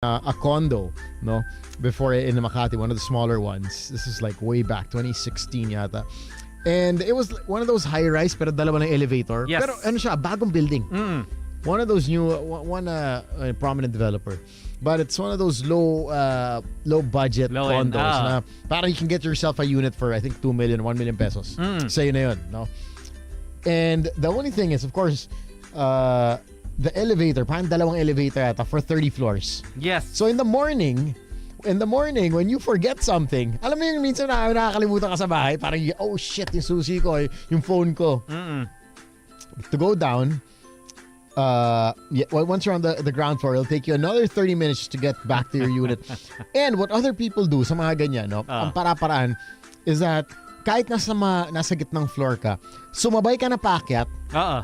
a condo, no, before in Makati, one of the smaller ones. This is like way back 2016 yata. And it was one of those high-rise pero dalawa ng elevator. Yes. Pero ano siya, bagong building. One of those new, prominent developer. But it's one of those low budget condos na parang you can get yourself a unit for I think 2 million, 1 million pesos. Sa'yo na yun, no? And the only thing is, of course, the elevator, parang dalawang elevator ata for 30 floors. Yes. So in the morning, when you forget something, alam mo yung minsan nakakalimutan ka sa bahay, parang, oh shit, yung susi ko, yung phone ko. To go down, once you're on the ground floor, it'll take you another 30 minutes to get back to your unit. And what other people do sa mga ganyan, no, ang para-paraan, is that kahit nasa gitnang floor ka, sumabay ka na paakyat,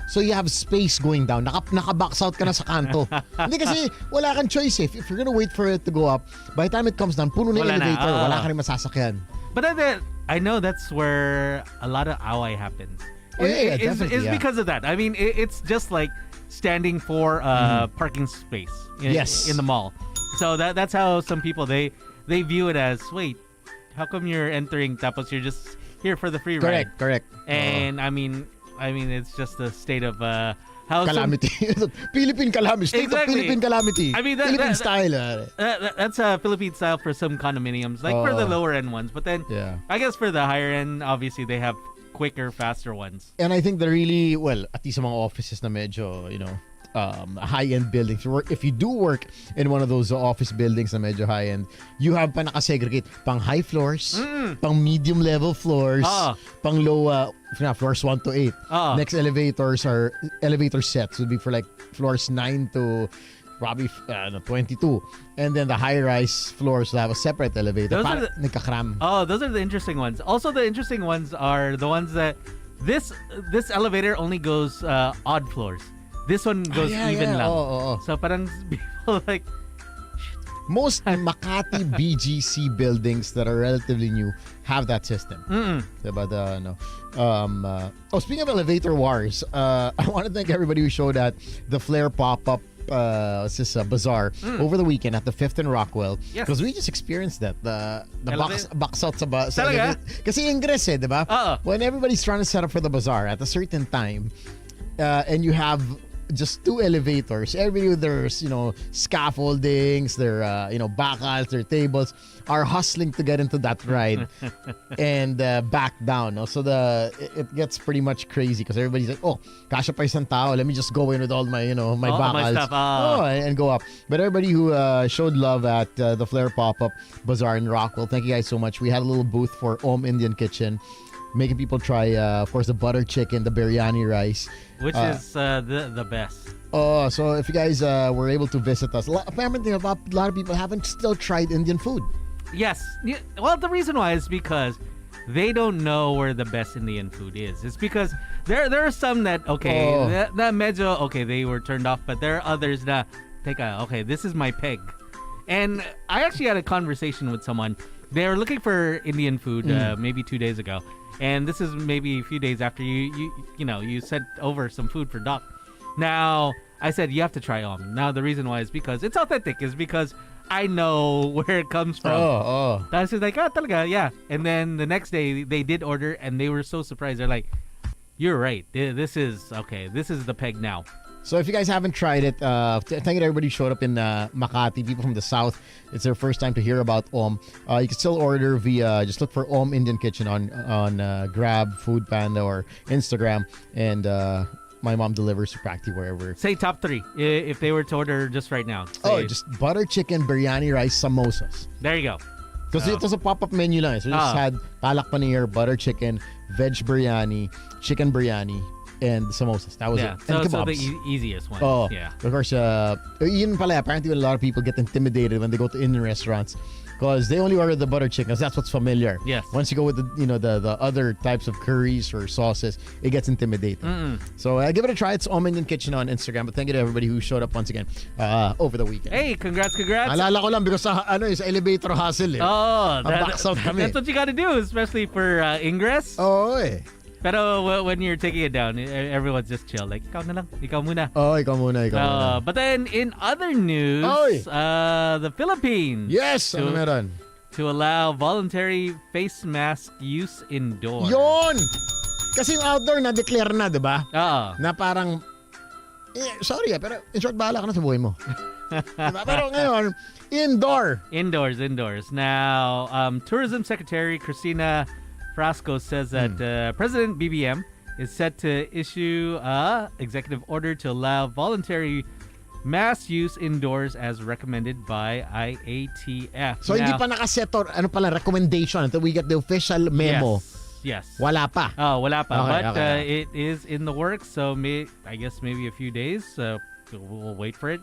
so you have space going down. Naka-box out ka na sa kanto. Hindi kasi wala kang choice eh. If you're gonna wait for it to go up, by the time it comes down, puno na yung elevator, wala ka rin masasakyan. But I know that's where a lot of away happens. It's because of that. I mean, it's just like standing for a parking space in the mall. So that's how some people, they view it as, wait, how come you're entering tapos you're just here for the free ride? Correct. And I mean it's just a state of how calamity. Philippine calamity. State of Philippine calamity. I mean Philippine style. That's a Philippine style for some condominiums, like for the lower end ones. But then I guess for the higher end, obviously they have quicker, faster ones. And I think they're really, well, at least sa mga offices na medyo, high-end buildings. If you do work in one of those office buildings na medyo high-end, you have pa nakasegregate pang high floors, pang medium level floors, pang low floors 1 to 8. Next elevator sets would be for like floors 9 to probably 22. And then the high-rise floors will have a separate elevator. Nagkakram. Those are the interesting ones. Also, the interesting ones are the ones that this elevator only goes odd floors. This one goes even lang. So parang people like... Most Makati BGC buildings that are relatively new have that system. But speaking of elevator wars, I want to thank everybody who showed at the Flare pop-up bazaar over the weekend at the 5th and Rockwell. Because we just experienced that. The box out sa elevator. Kasi ingress di ba? When everybody's trying to set up for the bazaar at a certain time, and you have just 2 elevators, everybody with their scaffoldings, their bacals, their tables are hustling to get into that ride and back down. No? So it gets pretty much crazy because everybody's like, oh, kasha pa isang tao, let me just go in with all my my bacals, my stuff, and go up. But everybody who showed love at the Flare pop-up bazaar in Rockwell, thank you guys so much. We had a little booth for Om Indian Kitchen, making people try, of course, the butter chicken, the biryani rice. Which is the best. So if you guys were able to visit us, apparently a lot of people haven't still tried Indian food. Yes. Well, the reason why is because they don't know where the best Indian food is. It's because there are some that, that medyo, they were turned off, but there are others that, this is my peg. And I actually had a conversation with someone. They were looking for Indian food maybe 2 days ago. And this is maybe a few days after you sent over some food for Doc. Now, I said, you have to try Om. Now, the reason why is because it's authentic, is because I know where it comes from. I was like, talaga, yeah. And then the next day, they did order, and they were so surprised. They're like, you're right. This is the peg now. So if you guys haven't tried it, thank you to everybody who showed up in Makati, people from the South. It's their first time to hear about Om. You can still order via, just look for Om Indian Kitchen on Grab, Food Panda, or Instagram. And my mom delivers to practically wherever. Say top 3 if they were to order just right now. Just butter chicken, biryani rice, samosas. There you go. Because it was a pop-up menu lang. So we just had palak paneer, butter chicken, veg biryani, chicken biryani, and samosas. That was it. So, and so kebabs. the easiest one. Yeah. Of course, yun pala, apparently a lot of people get intimidated when they go to Indian restaurants because they only order the butter chicken because that's what's familiar. Yes. Once you go with the other types of curries or sauces, it gets intimidating. So give it a try. It's Om Indian Kitchen on Instagram. But thank you to everybody who showed up once again over the weekend. Hey, congrats. Alala ko lang because sa elevator hustle. That's what you got to do, especially for ingress. Pero when you're taking it down, everyone's just chill. Like, ikaw na lang. Ikaw muna. Oh, ikaw muna. But then, in other news, the Philippines. Yes! Ano meron? To allow voluntary face mask use indoors. Yun! Kasi yung outdoor na-declare na, di ba? Oo. Na parang, sorry pero in short, bahala ka na sa buhay mo. Diba? Pero ngayon, Indoors. Now, Tourism Secretary Cristina Frasco says that President BBM is set to issue a executive order to allow voluntary mass use indoors as recommended by IATF. So, hindi pa nakaset recommendation until we get the official memo. Yes. Wala pa. Oh, wala pa. Okay, but it is in the works, so I guess maybe a few days. We'll wait for it.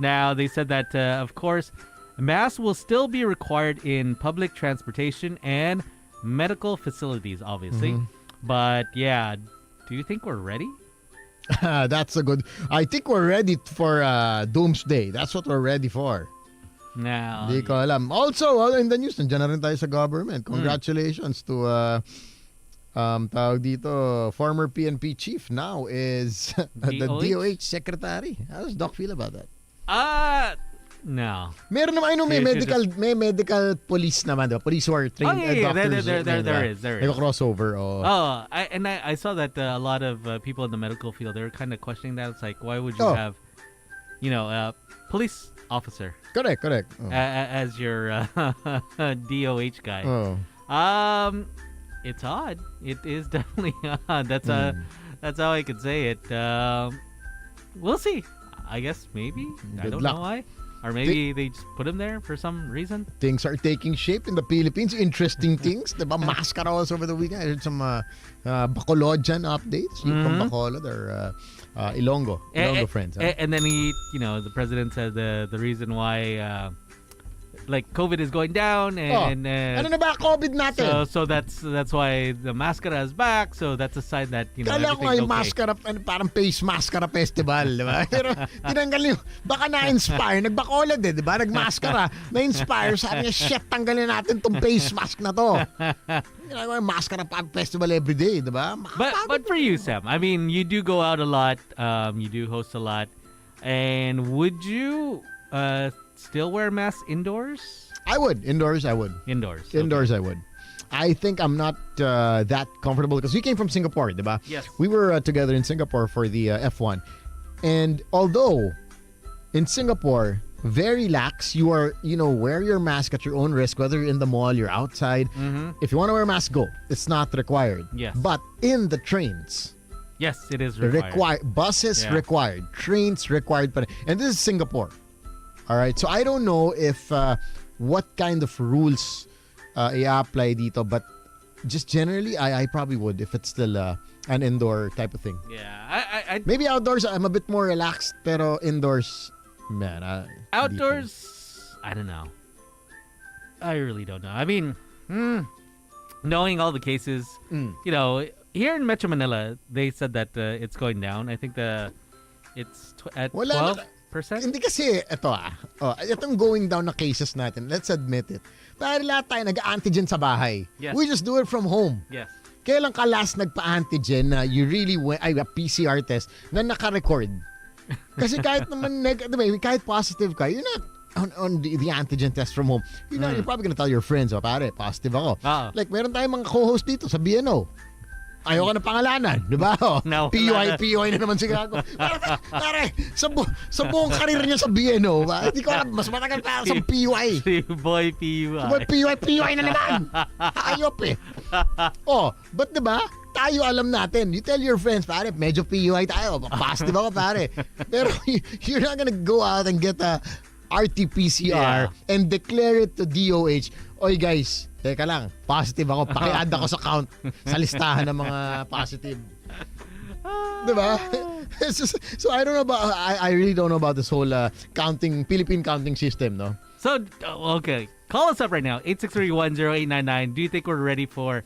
Now, they said that, of course, masks will still be required in public transportation and medical facilities, obviously. But, yeah, do you think we're ready? That's a good... I think we're ready for doomsday. That's what we're ready for. Now, Di ko alam. Also, in the news, nandiyan na rin tayo sa government. Congratulations to... tawag dito, former PNP chief now is the DOH secretary. How does Doc feel about that? No. Meron naman, may medical police naman, diba? Police who are trained doctors. There is. Like a crossover. I saw that a lot of people in the medical field, they're kind of questioning that. It's like, why would you have, a police officer? Correct. As your DOH guy. It's odd. It is definitely odd. That's how I could say it. We'll see. I guess maybe. I don't know why. Or maybe they just put him there for some reason. Things are taking shape in the Philippines. Interesting things. Diba? Maskara also over the weekend. I heard some Bacolodian updates from Bacolod or Ilonggo friends. And then the president said the reason why COVID is going down and ano na ba COVID natin? So that's why the mascara is back. So that's a sign that Kala ko nga yung mascara, parang face mascara festival, di ba? Pero tinanggal yung, baka na-inspire, nagbakolad di ba? Nagmaskara, na-inspire, sabi niya, shit, tanggalin natin tong face mask na to. Ginagawa yung mascara festival every day, di ba? But for you, Sam, I mean, you do go out a lot, you do host a lot, and would you still wear masks indoors? I would. Indoors, I would. Indoors, I would. I think I'm not that comfortable because we came from Singapore, diba? Yes. We were together in Singapore for the F1. And although in Singapore, very lax, you are, wear your mask at your own risk, whether you're in the mall, you're outside. If you want to wear a mask, go. It's not required. Yes. But in the trains, yes, it is required. Buses required. Trains required. And this is Singapore. All right. So I don't know if what kind of rules i-apply dito, but just generally, I probably would if it's still an indoor type of thing. Yeah. Maybe outdoors, I'm a bit more relaxed, pero indoors, man. Outdoors, I don't know. I really don't know. I mean, knowing all the cases, here in Metro Manila, they said that it's going down. I think it's at 12%. Hindi kasi, itong going down na cases natin, let's admit it. Para lahat tayo nag-antigen sa bahay. Yes. We just do it from home. Yes. Kailan ka last nagpa-antigen na you really went, a PCR test na naka-record? Kasi kahit naman kahit positive ka, you're not on the antigen test from home. You're probably gonna tell your friends, pare, positive ako. Like, meron tayong mga co-host dito sa BNO. Ayaw ka na pangalanan, di ba? No, PUI na naman si Gago. Pare, sa buong karir niya sa BNO, hindi ko alam, mas matagal pa sa PUI. Si Boy PUI. PUI na naman. Ayop eh. But di ba? Tayo alam natin. You tell your friends, pare, medyo PUI tayo. Positive ako, pare. Pero you're not gonna go out and get a RT-PCR and declare it to DOH. Oy guys, teka lang, positive ako. Paki-add ako sa count, sa listahan ng mga positive. Diba? So I don't know about, I really don't know about this whole Philippine counting system, no? So, okay. Call us up right now, 863-10899. Do you think we're ready for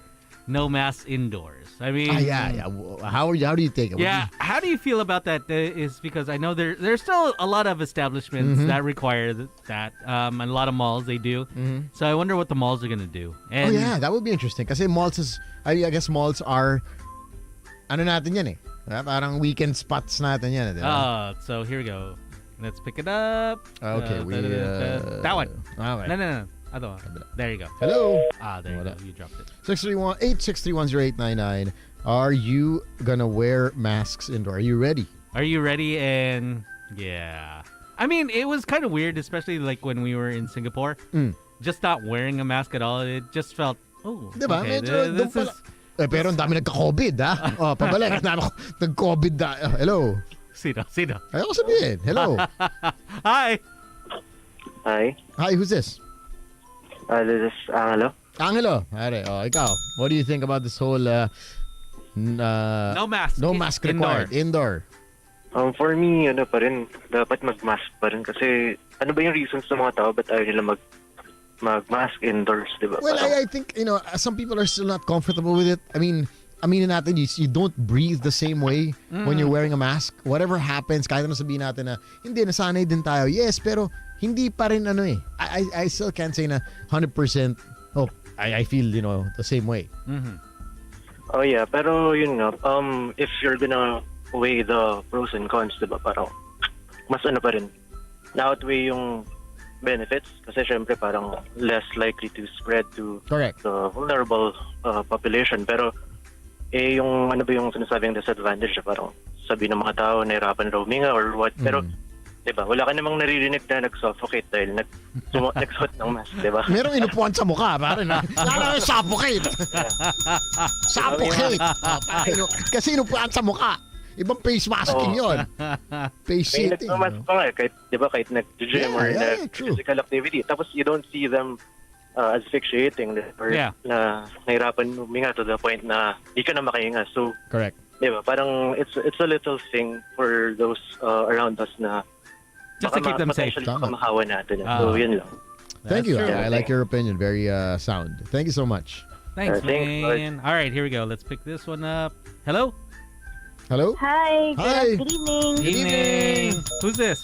no masks indoors? I mean, yeah. How do you take it? How do you feel about that? Is because I know there's still a lot of establishments that require that, and a lot of malls they do. So I wonder what the malls are gonna do. And that would be interesting. Because malls I guess malls are ano natin yan eh. Parang weekend spots natin yan. Diba? So here we go. Let's pick it up. Okay, that one. Okay. No. Other one. There you go. Hello. There you go. You dropped it. 631-863-1089. Are you gonna wear masks indoor? Are you ready? Are you ready? And yeah. I mean, it was kind of weird, especially like when we were in Singapore. Just not wearing a mask at all. It just felt, diba? okay, Medyo, pero ang dami nagka-COVID, ha? Pabalik. Nag-COVID na. Hello. Sino? Ayaw ko sabihin. Hello. Hi. Hi, Hi, who's this? this is Angelo. Angelo. Pare, ikaw. What do you think about this whole No mask. no mask required indoor? For me, pa rin, dapat mag-mask pa rin kasi ano ba yung reasons ng mga tao ba't ayaw nila mag-mask indoors, di ba? Well, I think, some people are still not comfortable with it. I mean, natin, you don't breathe the same way when you're wearing a mask. Whatever happens, kahit na sabihin natin na, hindi, nasanay din tayo. Yes, pero hindi pa rin I still can't say na 100%, I feel, the same way. Mm-hmm. Oh yeah, pero yun nga, if you're gonna weigh the pros and cons, di ba, parang mas pa rin, na-outweigh yung benefits kasi syempre parang less likely to spread to Correct. the vulnerable population. Pero yung ano ba yung sinasabing disadvantage, parang sabi ng mga tao nahirapan raw huminga or what. Pero diba, wala ka namang naririnig na nag-suffocate dahil nagsuot ng mask, diba? Merong inupuan sa mukha, pare na. Lalo suffocate. Suffocate. Kasi inupuan sa mukha. Ibang face masking yun. Face May shitting. nagmamask pa nga, kahit nag-gym or physical activity. Tapos you don't see them asphyxiating or na nahirapan huminga to the point na di ka na makahinga. So, correct. Diba, parang it's a little thing for those around us na just to keep them safe. Kamahawa natin. So, yun lang. Thank you. I like your opinion. Very sound. Thank you so much. Thanks, man. All right, here we go. Let's pick this one up. Hello? Hello? Hi. Hi. Good evening. Good evening. Who's this?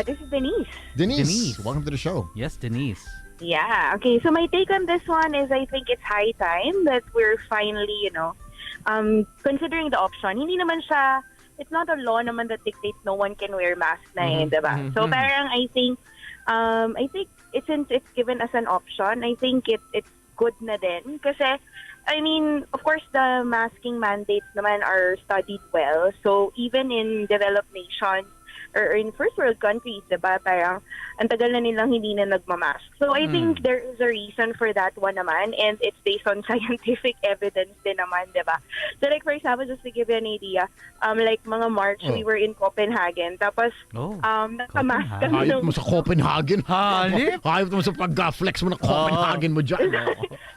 This is Denise. Denise. Welcome to the show. Yes, Denise. Yeah. Okay. So my take on this one is I think it's high time that we're finally, considering the option. Hindi naman siya, it's not a law naman that dictates no one can wear mask na diba? So parang I think since it's given as an option, I think it's good na din. Kasi, I mean, of course, the masking mandates naman are studied well. So even in developed nations, or in first world countries, diba, parang ang tagal na nilang hindi na nagmamask. So I think there is a reason for that one naman, and it's based on scientific evidence din naman, diba? So like for example, just to give you an idea, like mga March, we were in Copenhagen, tapos nakamask kami. Hayop mo sa Copenhagen. Hayop mo sa pag-flex mo na Copenhagen mo dyan.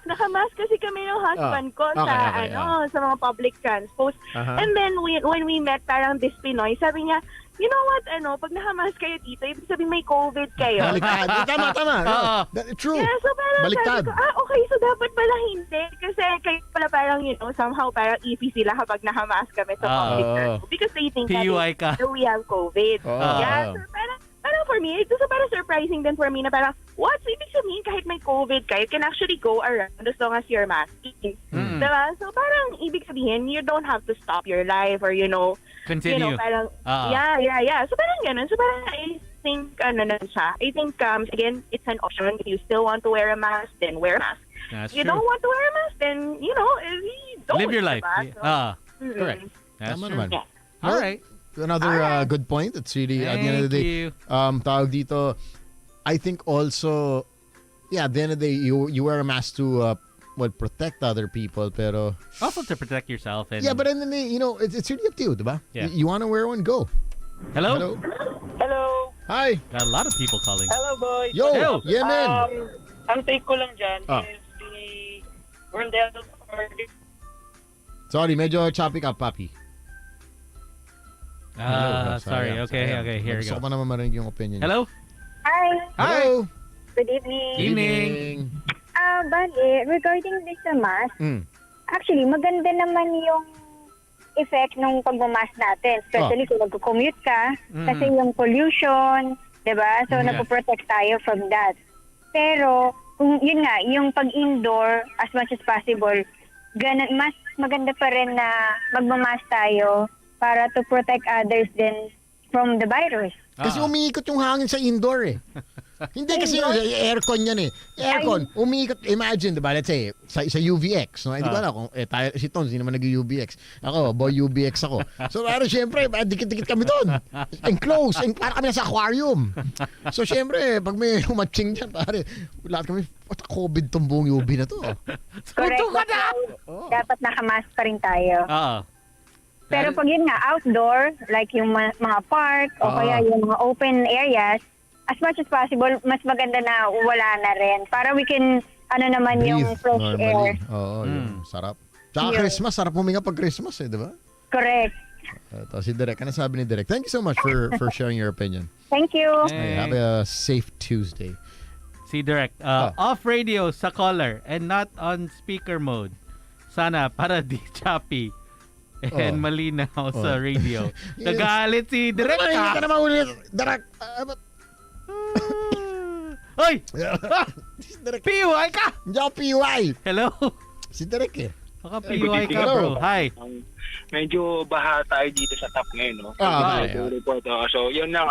Nakamask kasi kami ng husband ko sa mga public transport. And then when we met parang this Pinoy, sabi niya, you know what, pag nakamask kayo dito, ibig sabihin may COVID kayo. Baliktad. Tama. True. Yeah, so parang baliktad. sabi ko, okay, so dapat pala hindi. Kasi kayo pala parang, somehow parang easy sila kapag nakamask kami sa public transport. Because they think PUI that we have COVID. Yeah, so parang for me, ito so parang surprising din for me na parang, what? So ibig sabihin, kahit may COVID ka, you can actually go around as long as you're masking. Diba? So parang ibig sabihin, you don't have to stop your life or, continue. Parang, yeah. So parang ganun. So parang I think, siya. I think, again, it's an option. If you still want to wear a mask, then wear a mask. That's you true. don't want to wear a mask, then, don't. Live your life. Diba? So, Correct. That's Tama true. naman. Yeah. All right. Another good point. It's really, at the end of the day, tawag dito, I think also, at the end of the day, you wear a mask to protect other people, pero Also to protect yourself. And but then it's really up to you, diba? Yeah. You want to wear one, go. Hello? Hello! Hi. Got a lot of people calling. Hello, boys! Yo! Yeah, man! Ang take ko lang dyan is the World Health Organization. Sorry, medyo choppy ka, papi. Sorry. Okay, here we Gusto go. ko pa naman marinig yung opinion. Hello? Hi. Hello! Good evening. Evening. Bali, regarding this sa mask, actually, maganda naman yung effect ng pagmamask natin. Especially kung mag-commute ka. Kasi yung pollution, diba? So, napoprotect tayo from that. Pero, kung yun nga, yung pag-indoor, as much as possible, mas maganda pa rin na magmamask tayo para to protect others din from the virus. Kasi umiikot yung hangin sa indoor eh. Hindi kasi aircon yan eh. Aircon, umiikot. Imagine, diba? Let's say, sa UVX. No? Hindi ko alam kung tayo, si Tons, hindi naman nag-UVX. Ako, boy UVX ako. So, pero syempre, dikit-dikit kami doon. Enclosed. Para kami nasa aquarium. So, syempre, pag may umatching dyan, pare, lahat kami, what COVID tong buong UV na to. Correct. Dapat nakamask pa rin tayo. Pero pag yun nga, outdoor, like yung mga park, o kaya yung mga open areas, as much as possible, mas maganda na wala na rin. Para we can, breathe yung fresh normally. air. Oo, yung sarap. Tsaka Christmas, sarap huminga pag Christmas eh, di ba? Correct. Ito, si Derek. Ano sabi ni Derek? Thank you so much for sharing your opinion. Thank you. Hey, have a safe Tuesday. Si Derek, off radio sa caller and not on speaker mode. Sana para di choppy. And malinaw sa radio. Nagalit si Derek. Hindi ka naman ulit. Derek. Hoy! Si Derek. PUI ka! Hindi ako PUI. Hello? Si Derek eh. Baka PUI ka, bro. Hi. Medyo baha tayo dito sa top ngayon, no? So, yun lang.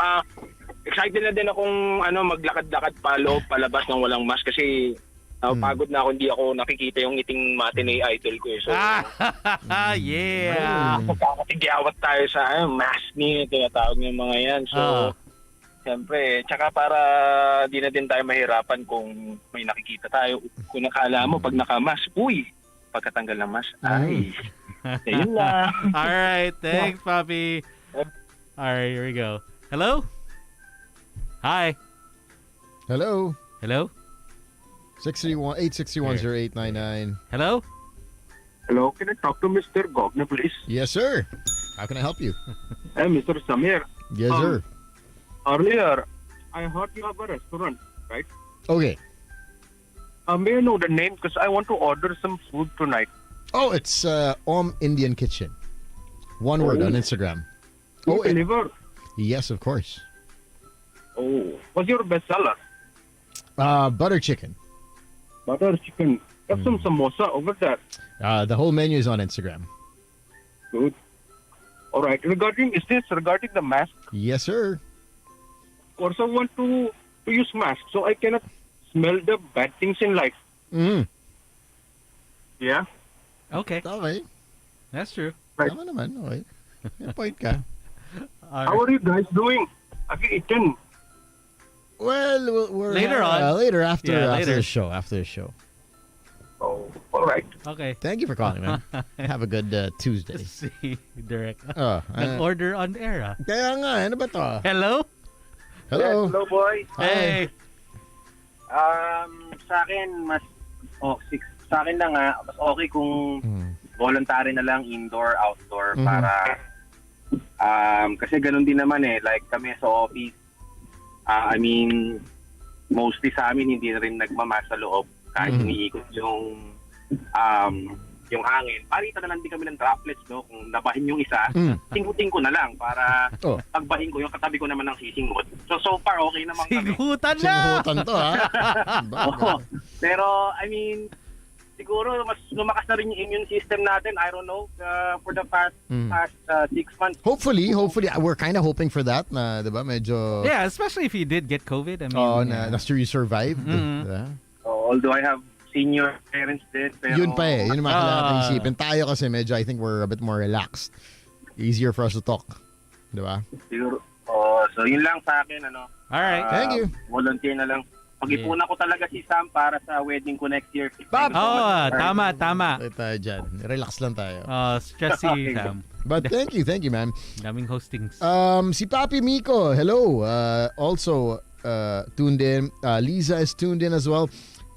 Excited na din akong maglakad-lakad palabas ng walang mask kasi pagod na ako, hindi ako nakikita yung ngiting matinee idol ko eh. So, yeah! Magkakatigawat tayo sa mask ni tinatawag ng mga yan. So, siyempre, tsaka para di na din tayo mahirapan kung may nakikita tayo. Kung nakala mo, pag nakamask, pagkatanggal ng mask, yun lang. Alright, thanks, Papi. Alright, here we go. Hello? Hi. Hello? Hello? 861-0899. Hello? Hello, can I talk to Mr. Gogna, please? Yes, sir. How can I help you? Mr. Samir. Yes, sir. Earlier, I heard you have a restaurant, right? Okay. May I know the name? Because I want to order some food tonight. Oh, it's Om Indian Kitchen. One word on Instagram. You deliver? Yes, of course. Oh, what's your best seller? Butter chicken. Butter chicken. Have some samosa over there. The whole menu is on Instagram. Good. All right. Is this regarding the mask? Yes, sir. Also want to use mask, so I cannot smell the bad things in life. Yeah? Okay. Okay. That's true. Right. Tama naman. Okay. May point ka. How are you guys doing? Have you eaten? Well, we're Later on. Later after later. the show. After the show. Oh, all right. Okay. Thank you for calling, man. Have a good Tuesday. Si Derek. Oh, Nag-order on air, kaya nga, ano ba to? Hello? Hello. Hello, boy. Hey. Sa akin, sa akin lang mas okay kung voluntary na lang indoor, outdoor para kasi ganun din naman like kami sa office, mostly sa amin hindi na rin nagmamas sa loob kahit umiikot yung hangin. Palitan na lang din kami ng droplets, no? Kung nabahin yung isa, tingkutin ko na lang para pagbahin ko yung katabi ko naman ng sisingot. So far okay naman kami. Sigutan na! Singhutan to, ha? Pero, siguro mas lumakas na rin yung immune system natin. I don't know, for the past 6 months. Hopefully, we're kind of hoping for that na, di ba? Medyo... Yeah, especially if you did get COVID. That's true, you survived. Yeah. Although I have senior parents din. Pero, yun pa eh. Yun naman kailangan isipin. Tayo kasi medyo, I think we're a bit more relaxed. Easier for us to talk. Di ba? Siguro. So yun lang sa akin, Alright. Thank you. Volunteer na lang. Pag-ipunan ko talaga si Sam para sa wedding ko next year. Tama. Tayo dyan. Relax lang tayo. Stress si Sam. But thank you, man. Daming hostings. Si Papi Miko, hello. Also tuned in. Lisa is tuned in as well.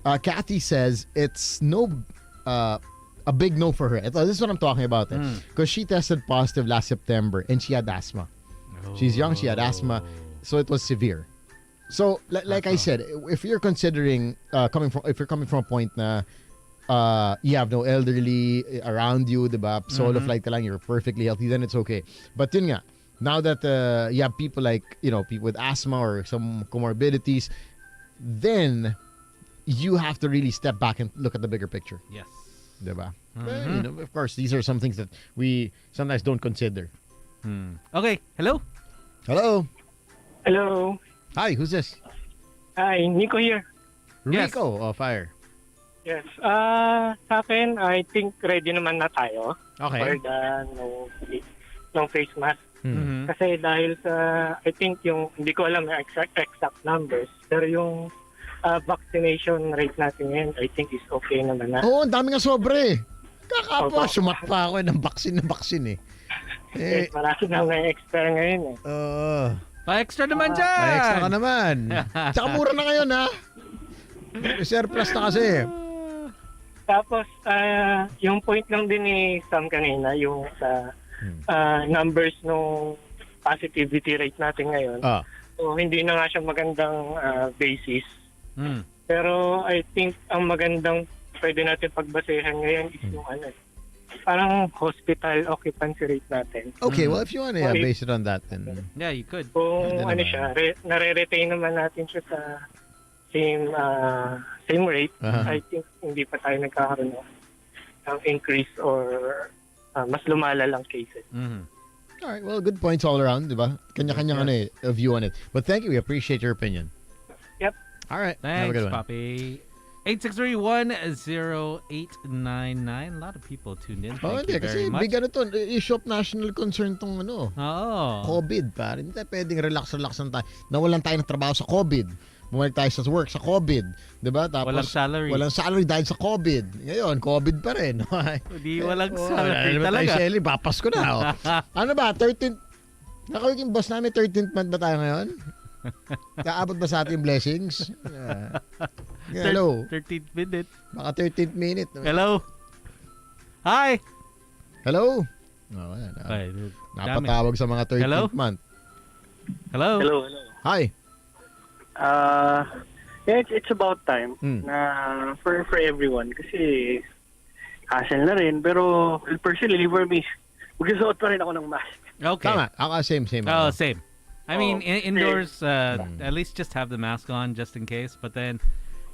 Kathy says it's a big no for her. This is what I'm talking about. Because she tested positive last September and she had asthma. She's young, she had asthma. So it was severe. So like I said, if you're considering coming from a point na you have no elderly around you, diba? Solo flight ka lang, you're perfectly healthy, then it's okay. But yun nga, now that you have people like, people with asthma or some comorbidities, then you have to really step back and look at the bigger picture. Yes. Diba? Well, you know, of course, these are some things that we sometimes don't consider. Okay, hello? Hello? Hello. Hi, who's this? Hi, Nico here. Yes. Rico, fire. Yes. Sa akin, I think ready naman na tayo for Okay. the no face mask. Mhm. Kasi dahil sa, I think yung, hindi ko alam yung exact numbers, pero yung vaccination rate natin ngayon, I think is okay naman na. Oo, ang dami nga sobre. Kakapwa, Opo. sumat pa ako ng vaccine eh. Yes, marami na may extra ngayon eh. Oo. Pa-extra naman dyan! May extra ka naman. Tsaka mura na ngayon ha. May surplus na kasi. Tapos, yung point lang din ni Sam kanina, yung sa numbers nung positivity rate natin ngayon. So, hindi na nga siya magandang basis. Pero I think ang magandang pwede natin pagbasehan ngayon is yung parang hospital occupancy rate natin. Okay, well, if you want to base it on that, then... Yeah, you could. Kung Pwede naman. siya, nare-retain naman natin siya sa same rate, I think hindi pa tayo nagkakaroon ng increase or mas lumala lang cases. All right, well, good points all around, di ba? Kanya-kanyang view on it. But thank you, we appreciate your opinion. Yep. All right, have a Thanks, good one. Papi. 863-1089. A lot of people tuned in. Thank Hindi, you kasi very much. big issue of national concern tong COVID, pare. Hindi tayo pwedeng relax lang tayo. Nawalan tayo ng trabaho sa COVID. Bumalik tayo sa work sa COVID. Diba? Tapos, Walang salary. Walang salary dahil sa COVID. Ngayon, COVID pa rin. Hindi walang Ano salary ba tayo, talaga. Shelly? Papasko na. Ano ba? 13th? Nakawig yung boss namin, 13th month ba tayo ngayon? Kaabot ba sa ating blessings? Hello. 13th minute. Baka 13th minute. Hello? Hi! Hello? Wala na. Okay, Napatawag sa mga 13th Hello? month. Hello? Hello. Hi. Yeah, it's about time na for everyone kasi hassle na rin. Pero personally, for me, magsusuot pa rin ako ng mask. Okay. Tama. Ako, same. Oh, same. I mean, indoors, Mm. at least just have the mask on just in case. But then,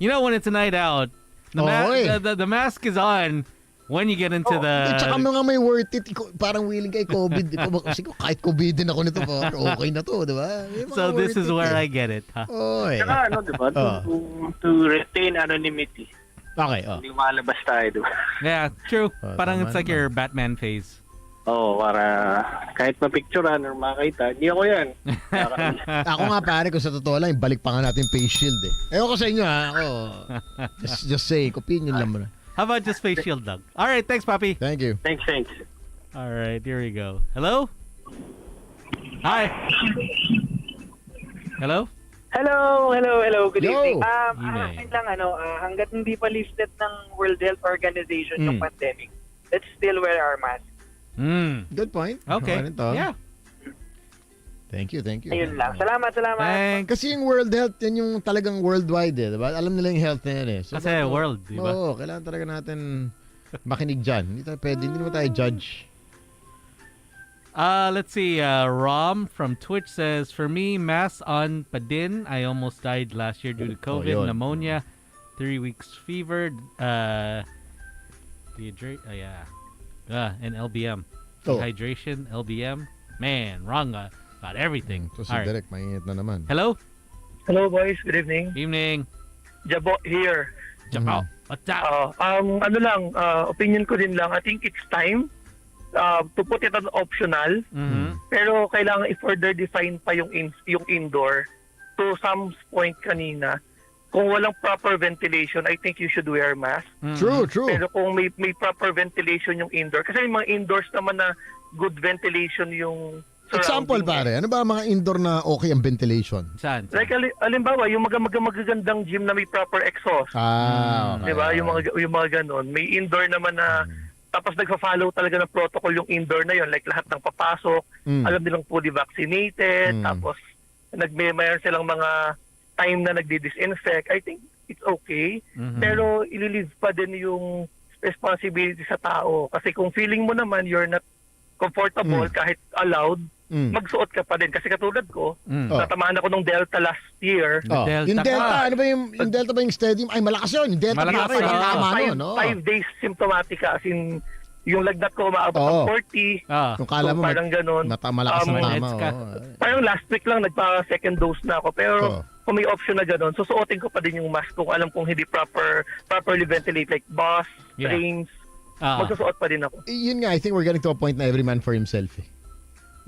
you know, when it's a night out, the mask is on when you get into the... Tsaka mga may worth it. Parang willing kay COVID. Kasi kahit COVID din ako nito, okay na to, di ba? So this is where I get it. Huh? Tsaka diba? To retain anonymity. Okay, Hindi malabas tayo, diba? Yeah, true. Parang tama it's like your Batman phase. Para kahit mapicturean or makita, hindi ako yan. Ako nga pare, kung sa totoo lang, balik pa nga natin face shield eh. Ewan ko sa inyo ha. Ako, just saying, opinion lang muna. How about just face shield, Doug? All right, thanks, Papi. Thank you. Thanks. All right, here we go. Hello? Hi. Hello? Hello. Good Yo. evening. Evening. Akin lang, hanggat hindi pa listed ng World Health Organization yung pandemic, let's still wear our mask. Good point. Okay. Ano to? Yeah. Thank you. Ayun lang. Salamat. Thanks. Kasi yung World Health, yan yung talagang worldwide eh. Diba? Alam nila yung health na yan eh. So, Kasi world, di ba? Oo, kailangan talaga natin makinig dyan. Hindi tayo pwede, hindi naman tayo judge. Let's see. Rom from Twitch says, for me, mask on pa din. I almost died last year due to COVID, yun. pneumonia, 3 weeks fever, and LBM. Dehydration, LBM. Man, wrong about everything. So si All right. Derek, mainit na naman. Hello? Hello boys, good evening. Evening. Jabo here. Jabo. What's up? Opinion ko din lang, I think it's time to put it as optional. Pero kailangan i-further define pa yung indoor. To some point kanina, kung walang proper ventilation, I think you should wear mask. True. Pero kung may proper ventilation yung indoor, kasi may mga indoors naman na good ventilation yung Example pare, ano ba mga indoor na okay ang ventilation? Saan? Like alimbawa, yung magagandang gym na may proper exhaust. Okay. 'Di ba? Yung mga ganon. May indoor naman na tapos nagfa-follow talaga ng protocol yung indoor na yon, like lahat ng papasok, alam nilang fully vaccinated, tapos mayroon silang mga time na nagdi-disinfect. I think it's okay. Pero ililive pa din yung responsibility sa tao. Kasi kung feeling mo naman you're not comfortable kahit allowed, magsuot ka pa din. Kasi katulad ko, natamaan ako ng Delta last year. Yung Delta, ano ba yung Delta ba yung stadium? Ay, malakas yun. Yung Delta, malakas pare, tama nun. 5 days symptomatic ka. As in, yung lagnat ko umaabot ng 40. Kung kala mo, parang ganun. malakas na tama. Parang last week lang, nagpa-second dose na ako. Pero kung may option na ganun, susuotin ko pa din yung mask kung alam kong hindi properly ventilate. Like bus, trains, magsusuot pa din ako. Yun nga, I think we're getting to a point na every man for himself.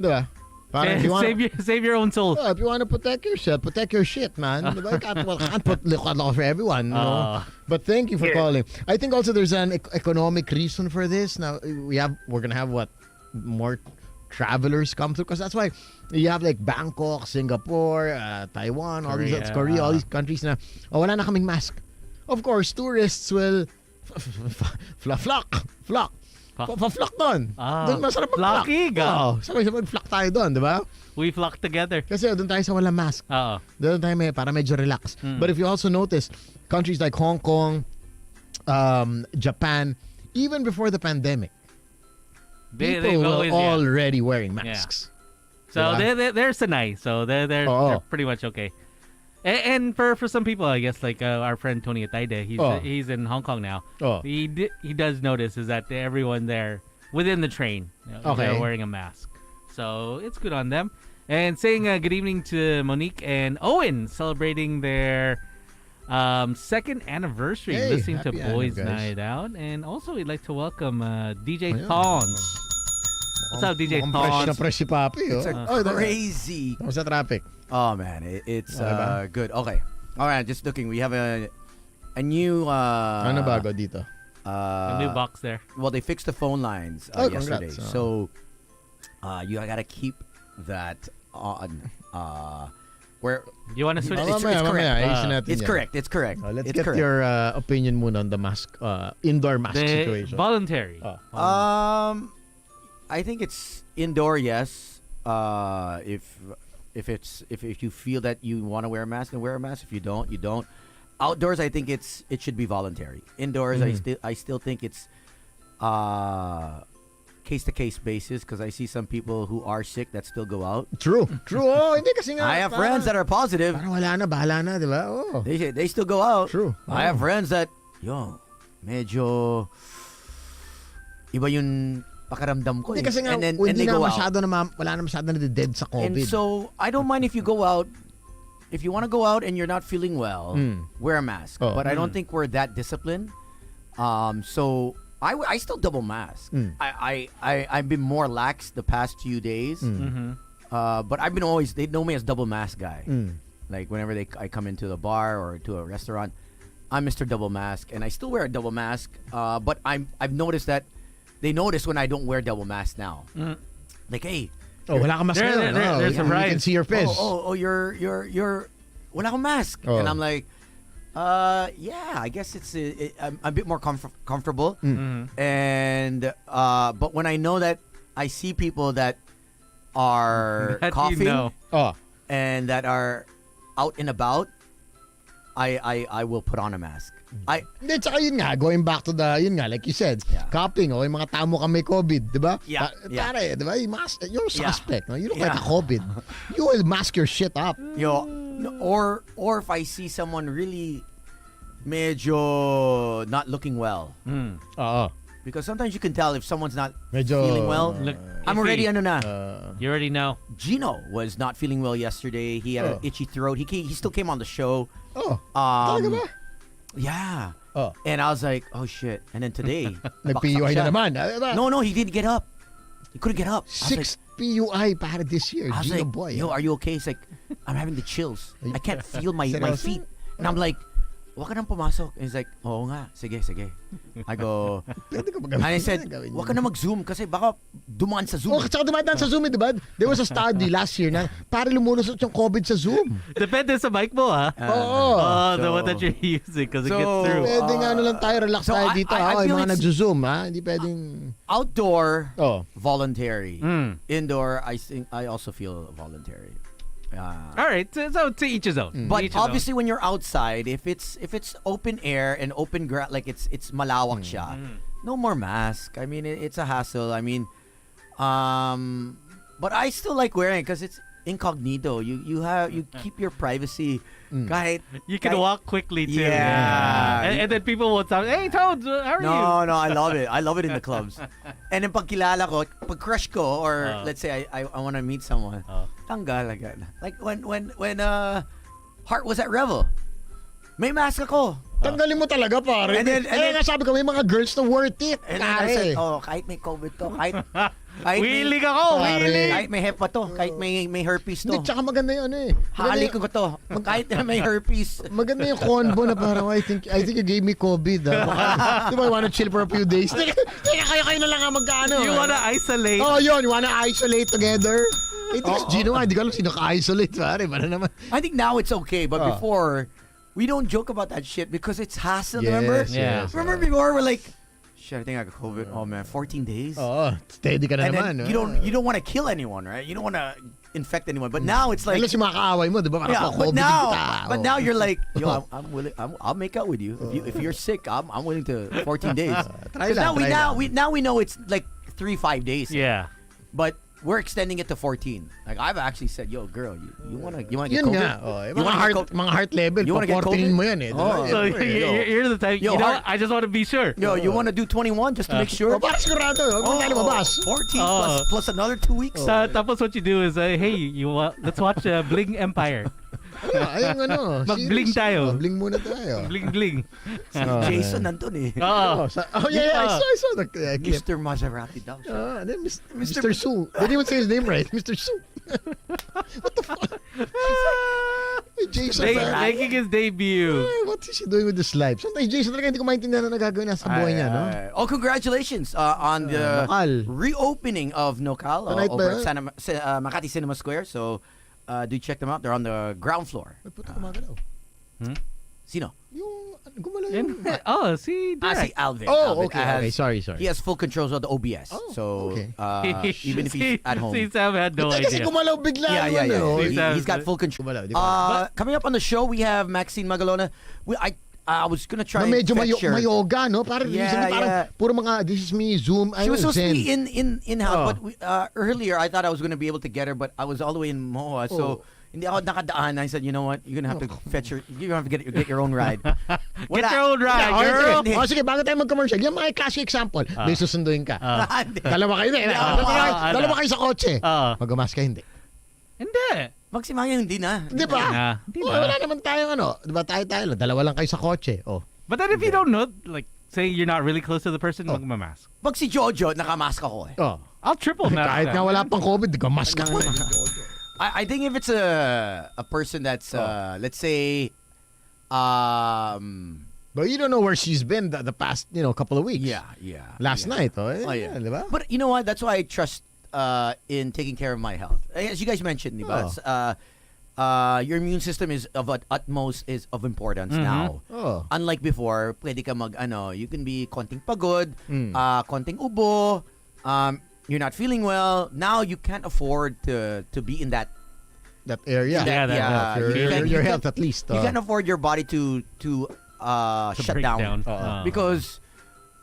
Diba? Save your own soul. If you want to protect yourself, protect your shit, man. Diba? You can't put liquid law for everyone. You know? But thank you for calling. I think also there's an economic reason for this. Now we're gonna have more travelers come through because that's why you have like Bangkok, Singapore, Taiwan, all these Korea, all these countries na wala na kaming mask. Of course, tourists will flock doon. Doon masarap mag-flock. Sabay-sabay flock tayo doon, di ba? We flock together. Kasi doon tayo sa walang mask. Doon tayo para medyo relax. But if you also notice, countries like Hong Kong, Japan, even before the pandemic, people were already wearing masks. So they're sanay. So they're pretty much okay. And for some people, I guess like our friend Tony Ataide, he's in Hong Kong now. He does notice is that everyone there within the train, they're wearing a mask. So it's good on them. And saying good evening to Monique and Owen celebrating their second anniversary, listening to Boys Night Out. And also we'd like to welcome DJ Thons. What's up, DJ Thons? Fresh si Papi. It's crazy. What's the traffic? Oh man, it's good. Okay. All right, just looking. We have a new ano bago dito? A new box there. Well, they fixed the phone lines yesterday. Congrats. So you gotta keep that on where you want to switch? It's correct. It's correct. Let's get your opinion muna on the mask indoor mask situation. Voluntary. I think it's indoor, yes. If you feel that you want to wear a mask, then wear a mask. If you don't, you don't. Outdoors, I think it should be voluntary. Indoors, I still think it's case to case basis because I see some people who are sick that still go out. True. Hindi kasi nga. I have friends that are positive. Parang wala na, bahala na, di ba? They still go out. True. I have friends that medyo iba yung pakiramdam ko. Hindi kasi nga, hindi na masyado wala na masyado na dead sa COVID. And so, I don't mind if you go out. If you want to go out and you're not feeling well, wear a mask. But I don't think we're that disciplined. So, I still double mask. I've been more lax the past few days. But I've been they know me as double mask guy. Like, whenever I come into the bar or to a restaurant, I'm Mr. Double Mask. And I still wear a double mask. But I've noticed that they notice when I don't wear double mask now. Like, hey, wala kang mask ngayon. There's a rise. You can see your face. You're wala kang mask. And I'm like, yeah, I guess I'm a bit more comfortable. And but when I know that I see people that are coughing and that are out and about, I will put on a mask. Tsaka yun nga, going back to like you said, coughing, yung mga tamo ka may COVID, di ba? Pare, di ba? You're suspect. No? You look like a COVID. You will mask your shit up. Or if I see someone really medyo not looking well. Because sometimes you can tell if someone's not feeling well. I'm already you already know. Gino was not feeling well yesterday. He had an itchy throat. He still came on the show. Talaga ba? Yeah. And I was like, oh shit. And then today, nag-PUI na naman. No, he didn't get up. He couldn't get up. 6 PUI para this year. I was Gino like, boy. yo, are you okay? He's like, I'm having the chills. I can't feel my feet. And I'm like, wag ka nang pumasok. And he's like, oo nga, sige. I go, and I said, wag ka na mag-Zoom kasi baka dumaan sa Zoom. Tsaka dumaan sa Zoom, diba? There was a study last year na para lumulusot yung COVID sa Zoom. Depende sa mic mo, ha? The one that you're using because it gets through. Pwede nga lang tayo, relax tayo dito. Yung mga nag-Zoom, ha? Hindi pwedeng... Outdoor, voluntary. Indoor, I also feel voluntary. All right, so to each his own. But obviously, when you're outside, if it's open air and open grass, like it's malawak siya, no more mask. I mean, it's a hassle. I mean, But I still like wearing because it's incognito. You keep your privacy. Kahit You can walk quickly too. Yeah. And then people will tell, hey Toads, how are you? No, I love it. I love it in the clubs. And then pag kilala ko, pag crush ko, or let's say I want to meet someone, tanggal agad. Like when Heart was at Revel, may mask ako. Tanggalin mo talaga, pare. And then sabi ko, may mga girls na worth it. And then I said, kahit may COVID to, kahit Willing ako, willing. kahit may hepa to, kahit may herpes to. Hindi, tsaka maganda yung Hali ko to. Kahit na may herpes. Maganda yung combo na parang, I think you gave me COVID. Di ba, I wanna chill for a few days? Teka, kayo na lang magkano. You wanna isolate? Oh, yun. You wanna isolate together? Ito, Gino nga, hindi ko alam sino ka-isolate. Pare, para naman. I think now it's okay, but before, we don't joke about that shit because it's hassle, remember? Yes. Remember before, we're like, shit, I think I got COVID. Oh man, 14 days. Oo, steady ka na And naman. then you don't want to kill anyone, right? You don't want to infect anyone. But now it's like, Unless yung mga kaaway mo, di ba? Parang but COVID now, but now you're like, yo, I'm willing. I'll make out with you. If you're sick, I'm willing to 14 days. Try Because lang. now we know it's like 3-5 days. Yeah. But we're extending it to 14. Like I've actually said, yo, girl, you wanna get Yun COVID? nga. You wanna get Mga heart level, You wanna get pa-14 COVID? mo yan eh. Oh. So Siyempre. you're the type, Yo, you know Heart- what? I just want to be sure. Yo, you want to do 21 just to make sure? Para sigurado. Huwag mo tayo mabas. 14 plus another 2 weeks. Tapos what you do is, hey, let's watch Bling Empire. Ayun Mag-bling series. tayo. Bling muna tayo. Bling Bling. Jason nandun eh. Oh. Yeah, I saw the clip. Mr. Maserati daw siya. Then Mr. Su. They didn't even say his name right. Mr. Su. What the fuck? Jason. Making his debut. What is he doing with his life? Sometimes Jason talaga hindi ko maintindihan na nagagawin sa buhay niya, no? Oh, congratulations on the Nokal. reopening of Nokal Tonight over ba at Makati Cinema Square. So, do check them out. They're on the ground floor. May puto kumagalaw. Sino? Yung gumalaw yung... Si Si Derek. Alvin. Oh, Alvin okay. Sorry. He has full controls of the OBS. Oh, So, okay. even if he's at home. Si Sam had no Kasi idea. gumalaw bigla. Yeah. He's got full control. Gumalaw, di ba? Coming up on the show, we have Maxine Magalona. I was gonna try and medyo fetch her. mayoga, no? Parang Yeah. puro mga, this is me, Zoom. She was supposed to Zen. be in-house, but earlier I thought I was going to be able to get her, but I was all the way in Moa, so hindi ako nakadaan. I said, you know what, you're going to have to fetch her. You're going to have to get your own ride. Get your own ride, girl. Sige, bago tayo mag-commercial, yung mga classic example, may susunduin ka. Dalawa kayo na. Dalawa kayo sa kotse. Mag-mask ka, hindi. Hindi. Magsimaya hindi na. Di ba? Hindi Wala naman tayong di ba tayo lang. Dalawa lang kayo sa kotse. But then if you don't know, like, say you're not really close to the person, magmamask. Pag si Jojo, nakamask ako eh. I'll triple mask. Kahit nga wala pang COVID, di ka mask ka. I think if it's a person that's, let's say, But you don't know where she's been the past, couple of weeks. yeah. Last night, yeah. di ba? But you know what? That's why I trust in taking care of my health. As you guys mentioned, di ba? Your immune system is of importance now. Unlike before, pwede ka you can be konting pagod, konting ubo, you're not feeling well. Now you can't afford to be in that area. Your health at least. You can't afford your body to shut break down. Because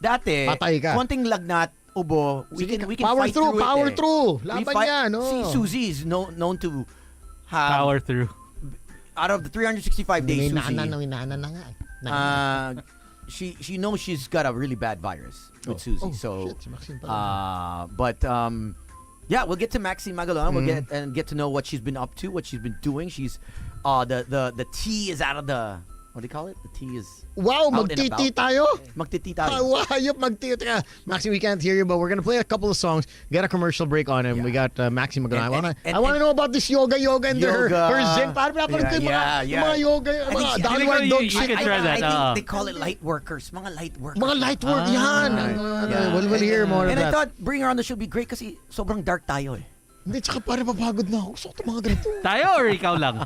dati, Patay ka. konting lagnat, ubo, we can power fight through, it. power eh. through. We Laban fight- yan, See, Suzy is known to have, Power through. out of the 365 days, Suzy, Inaana na nga. she knows she's got a really bad virus with Suzy. So, shit, si Maxine pala. yeah, we'll get to Maxine Magalona. We'll get to know what she's been up to, what she's been doing. She's the tea is out of the, what do you call it? The tea is Wow, out and magtiti about. tayo. Magtiti tayo. Hayop, magtiti. Maxine, we can't hear you, but we're going to play a couple of songs. Get a commercial break on him. Yeah. We got Maxine Magalona. And- I want to know about this yoga and her zen. Parang Yeah. mga yoga, I mga think- downward you dog can shit. try that. I think they call it light workers. Mga light workers. Mga light work, yan. Yeah. We'll hear more of And that. I thought bring her on the show would be great kasi sobrang dark tayo eh. Hindi, tsaka parang mapagod na ako. Gusto ko mga ganito. Tayo or ikaw lang?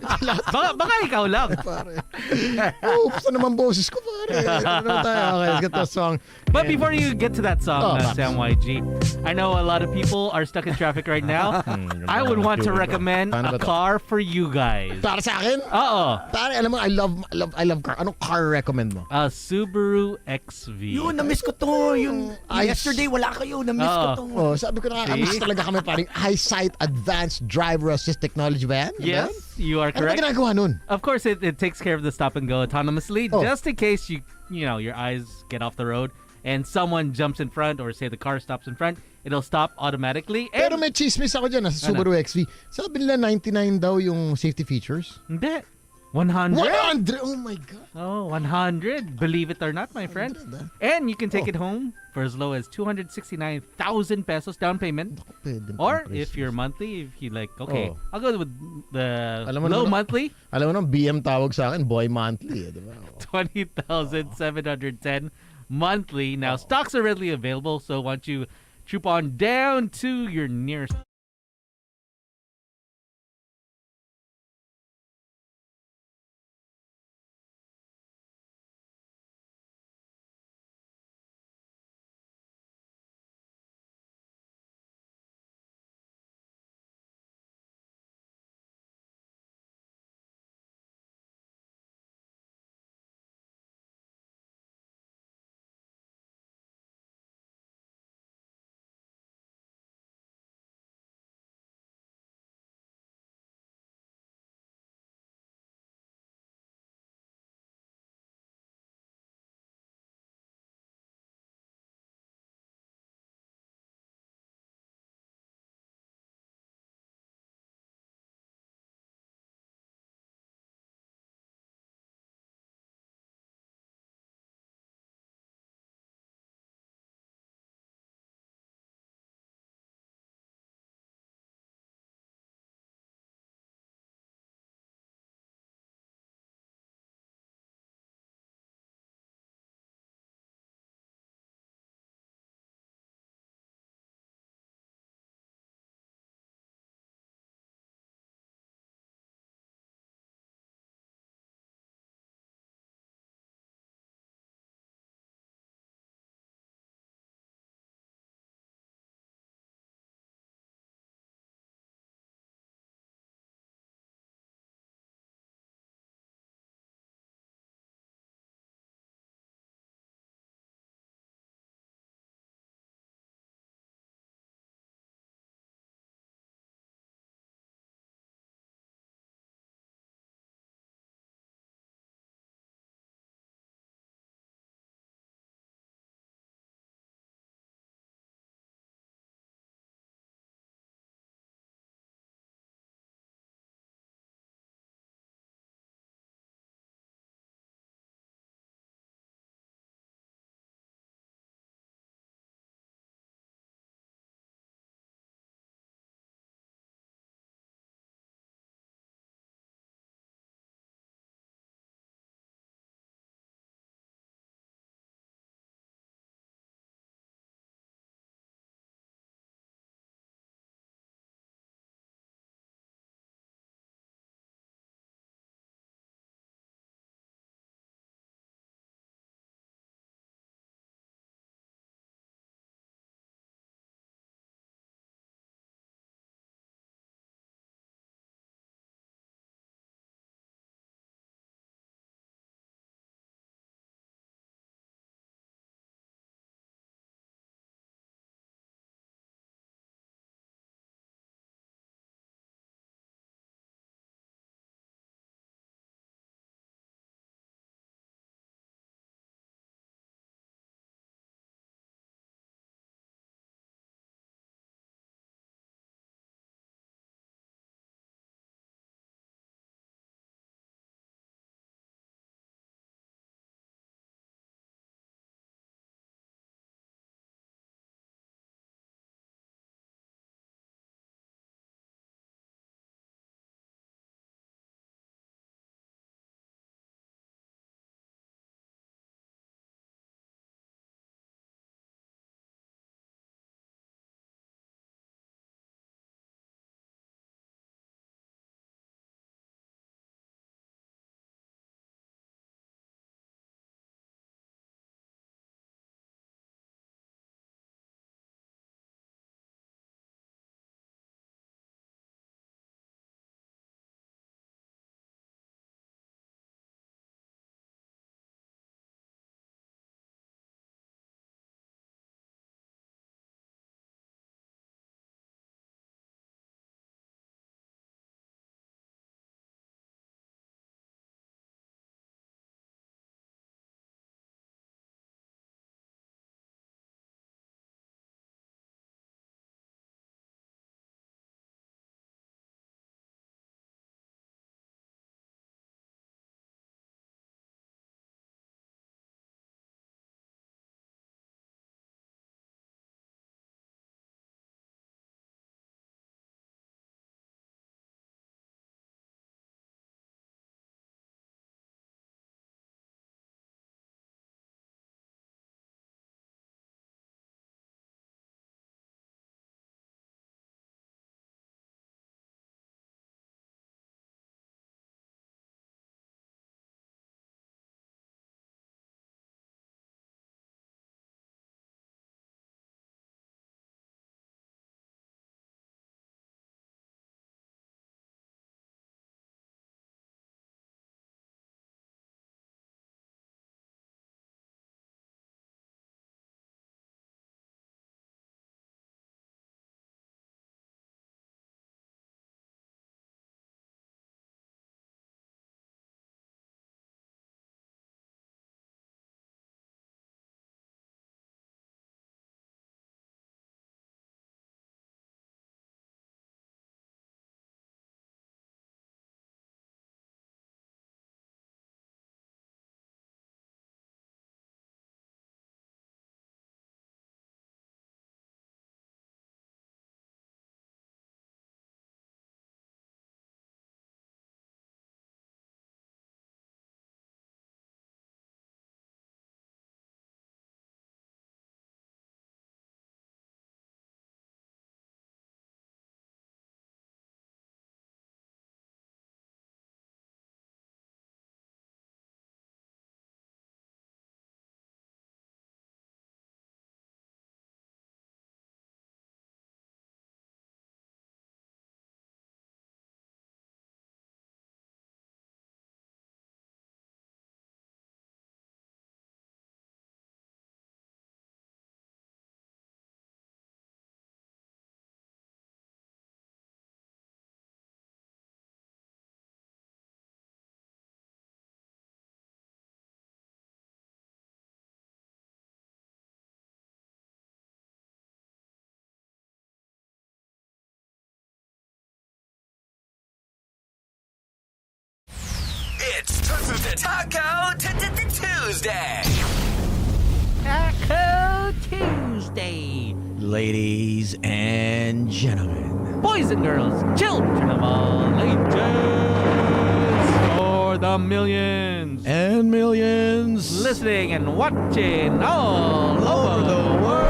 baka ikaw lang. Pare. Gusto naman boses ko, pare. Ano tayo? Okay, let's get that song. But before you get to that song, Max. Sam YG, I know a lot of people are stuck in traffic right now. I would want to recommend a car for you guys. Para sa akin? Oo. Pare, alam mo, I love car. Anong car recommend mo? A Subaru XV. Yun, na-miss ko to. Yung yesterday, wala kayo. Na-miss ko to. Oh, sabi ko nakakamiss talaga kami paring eyesight advanced driver assist technology ba yan? Yes, you are correct. Ano ba ginagawa nun? Of course, it takes care of the stop and go autonomously, just in case you know your eyes get off the road and someone jumps in front, or say the car stops in front, it'll stop automatically. And Pero may chismis ako dyan sa Subaru XV. Sabi nila 99 daw yung safety features. Hindi. 100? 100! Oh my God. Oh, 100. Believe it or not, my friend. And you can take it home for as low as 269,000 pesos down payment. Or if you're monthly, if you like, okay, I'll go with the low monthly. Alam mo nang BM tawag sa akin, boy monthly. Diba? 20,710 monthly. Now, stocks are readily available, so once you troop on down to your nearest Taco Tuesday. Taco Tuesday. Ladies and gentlemen. Boys and girls, children of all ages. For the millions. And millions. Listening and watching all over the world.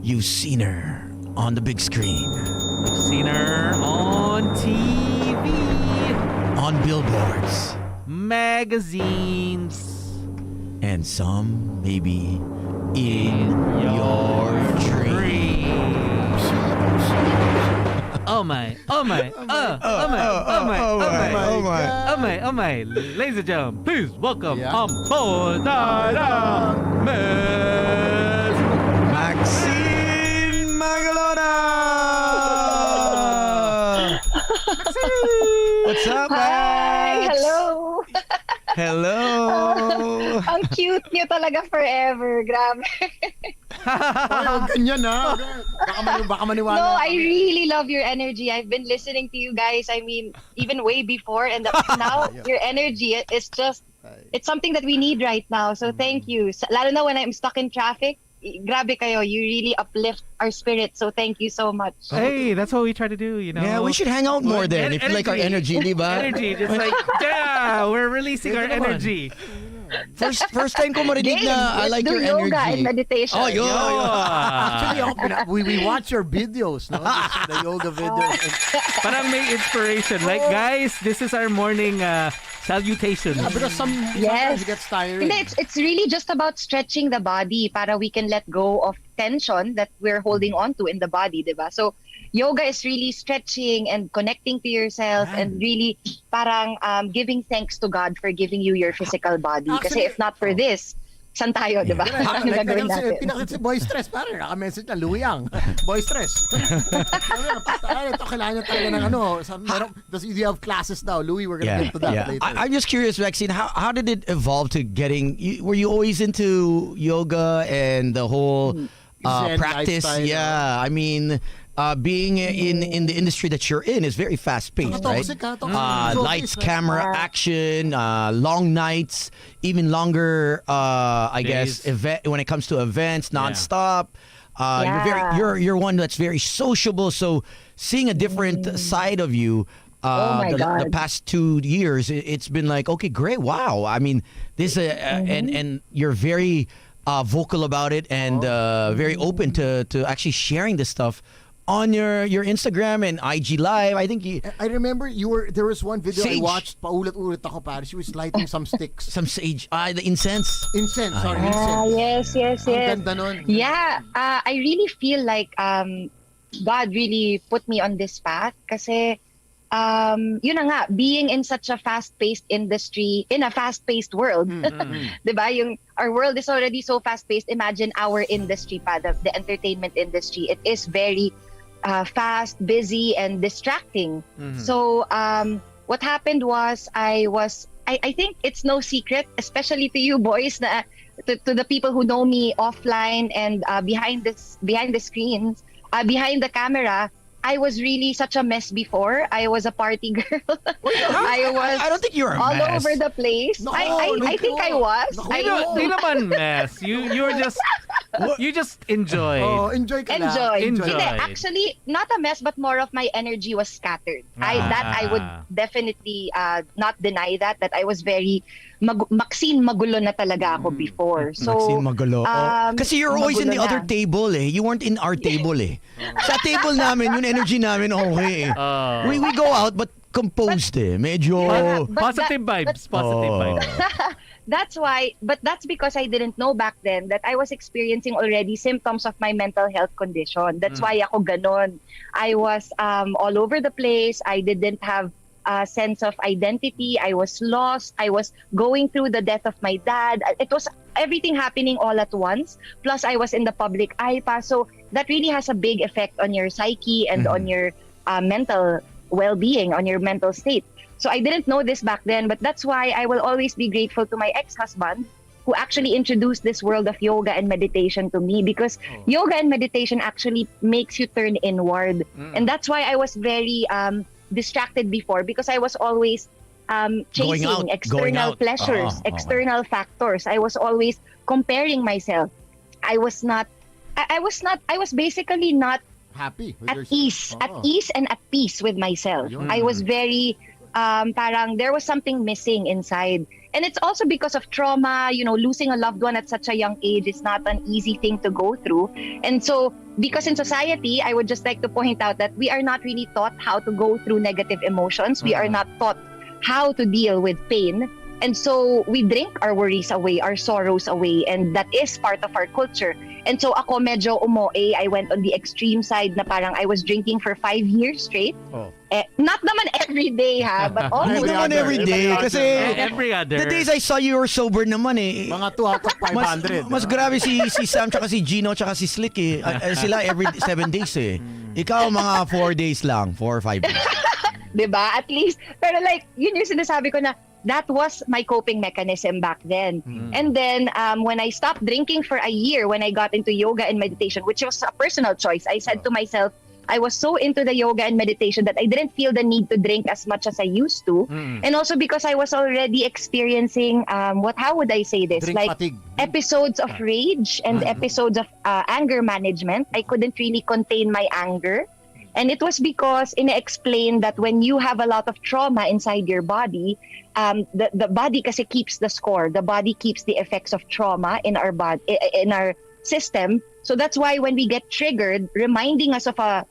You've seen her on the big screen. You've seen her on TV. On billboards. Magazines. And some maybe in your dreams. Oh my. Ladies and gentlemen, please welcome on board Miss Maxine Medina. What's up, Hi, Max? hello. Hello. Ang cute niyo talaga forever. Grabe. Ganyan na. Baka maniwala. No, I really love your energy. I've been listening to you guys. I mean, even way before and up to now, your energy is just, it's something that we need right now. So thank you. Lalo na when I'm stuck in traffic, grabe kayo. You really uplift our spirit. So thank you so much. Hey, that's what we try to do, you know. Yeah, we should hang out more then if you like our energy, di ba? Energy, just like, yeah, we're releasing our energy. First time ko marinig na I like your energy. Yoga and meditation. Oh, yoga. Actually, we watch your videos, no? The yoga videos. Parang may inspiration. Like, guys, this is our morning salutation. Yeah, because sometimes it gets tiring. Hindi, it's really just about stretching the body para we can let go of tension that we're holding on to in the body, diba? So, yoga is really stretching and connecting to yourself and really parang giving thanks to God for giving you your physical body. Kasi if not for this, saan tayo, diba? Ano gagawin natin? Pinakit si Boy Stress, parang naka-message na, Luyang. Boy Stress. Ito, kailangan niya talaga ng ano. Do you have classes now? Louie, we're gonna get to that later. I'm just curious, Maxine, how did it evolve to getting, were you always into yoga and the whole practice? Lifestyle, yeah, I mean, being in the industry that you're in is very fast-paced, right? Lights, camera, action, long nights, even longer, I guess, when it comes to events, nonstop. You're one that's very sociable. So seeing a different side of you, the past 2 years, it's been like, okay, great, wow. I mean, this and you're very vocal about it and very open to actually sharing this stuff on your Instagram and IG Live. I think I remember there was one video I watched, paulit-ulit ako pare. She was lighting some sticks. Some sage. The incense. Incense, sorry. Yes. Ang ganda nun. Yeah, I really feel like God really put me on this path kasi yun na nga, being in such a fast-paced industry, in a fast-paced world, diba? Our world is already so fast-paced. Imagine our industry pa, the entertainment industry. It is very fast, busy, and distracting. So what happened was I think it's no secret, especially to you boys, na to the people who know me offline and behind the screens, behind the camera. I was really such a mess before. I was a party girl. I don't think you're a all mess. over the place. I think I was. Di naman mess. You just enjoy. Oh, enjoy ka lang. Enjoy. Hindi, actually, not a mess, but more of my energy was scattered. I would definitely not deny that I was very Maxine magulo na talaga ako before. So, Maxine magulo. Kasi you're always in the other table eh. You weren't in our table eh. Sa table namin, yung energy namin okay eh. We go out but composed eh. Medyo positive vibes. That's why, but that's because I didn't know back then that I was experiencing already symptoms of my mental health condition. That's why ako ganon. I was all over the place. I didn't have a sense of identity. I was lost. I was going through the death of my dad. It was everything happening all at once. Plus, I was in the public eye pa. So that really has a big effect on your psyche and on your mental well-being, on your mental state. So I didn't know this back then, but that's why I will always be grateful to my ex-husband who actually introduced this world of yoga and meditation to me, because yoga and meditation actually makes you turn inward. And that's why I was very distracted before, because I was always chasing going external out. pleasures, external factors. I was always comparing myself. I was basically not happy with at yourself. ease, at ease and at peace with myself. I was very parang there was something missing inside. And it's also because of trauma, losing a loved one at such a young age is not an easy thing to go through. And so because in society, I would just like to point out that we are not really taught how to go through negative emotions. We are not taught how to deal with pain. And so we drink our worries away, our sorrows away, and that is part of our culture. And so ako medyo umoe, I went on the extreme side na parang I was drinking for 5 years straight. Not naman every day ha, but almost every day. Kasi every other. the days I saw you were sober naman eh. Mga 2 out of 500. Mas grabe si Sam tsaka si Gino tsaka si Slick eh. Sila every 7 days eh. Ikaw mga 4 days lang, 4 or 5 days. Diba? At least, pero like, yun yung sinasabi ko na that was my coping mechanism back then. And then when I stopped drinking for a year, when I got into yoga and meditation, which was a personal choice, I said to myself, I was so into the yoga and meditation that I didn't feel the need to drink as much as I used to. And also because I was already experiencing, how would I say this? Drink like fatigue. episodes of rage and episodes of anger management. I couldn't really contain my anger. And it was because ina-explain that when you have a lot of trauma inside your body, the body kasi keeps the score. The body keeps the effects of trauma in our body, in our system. So that's why when we get triggered, reminding us of a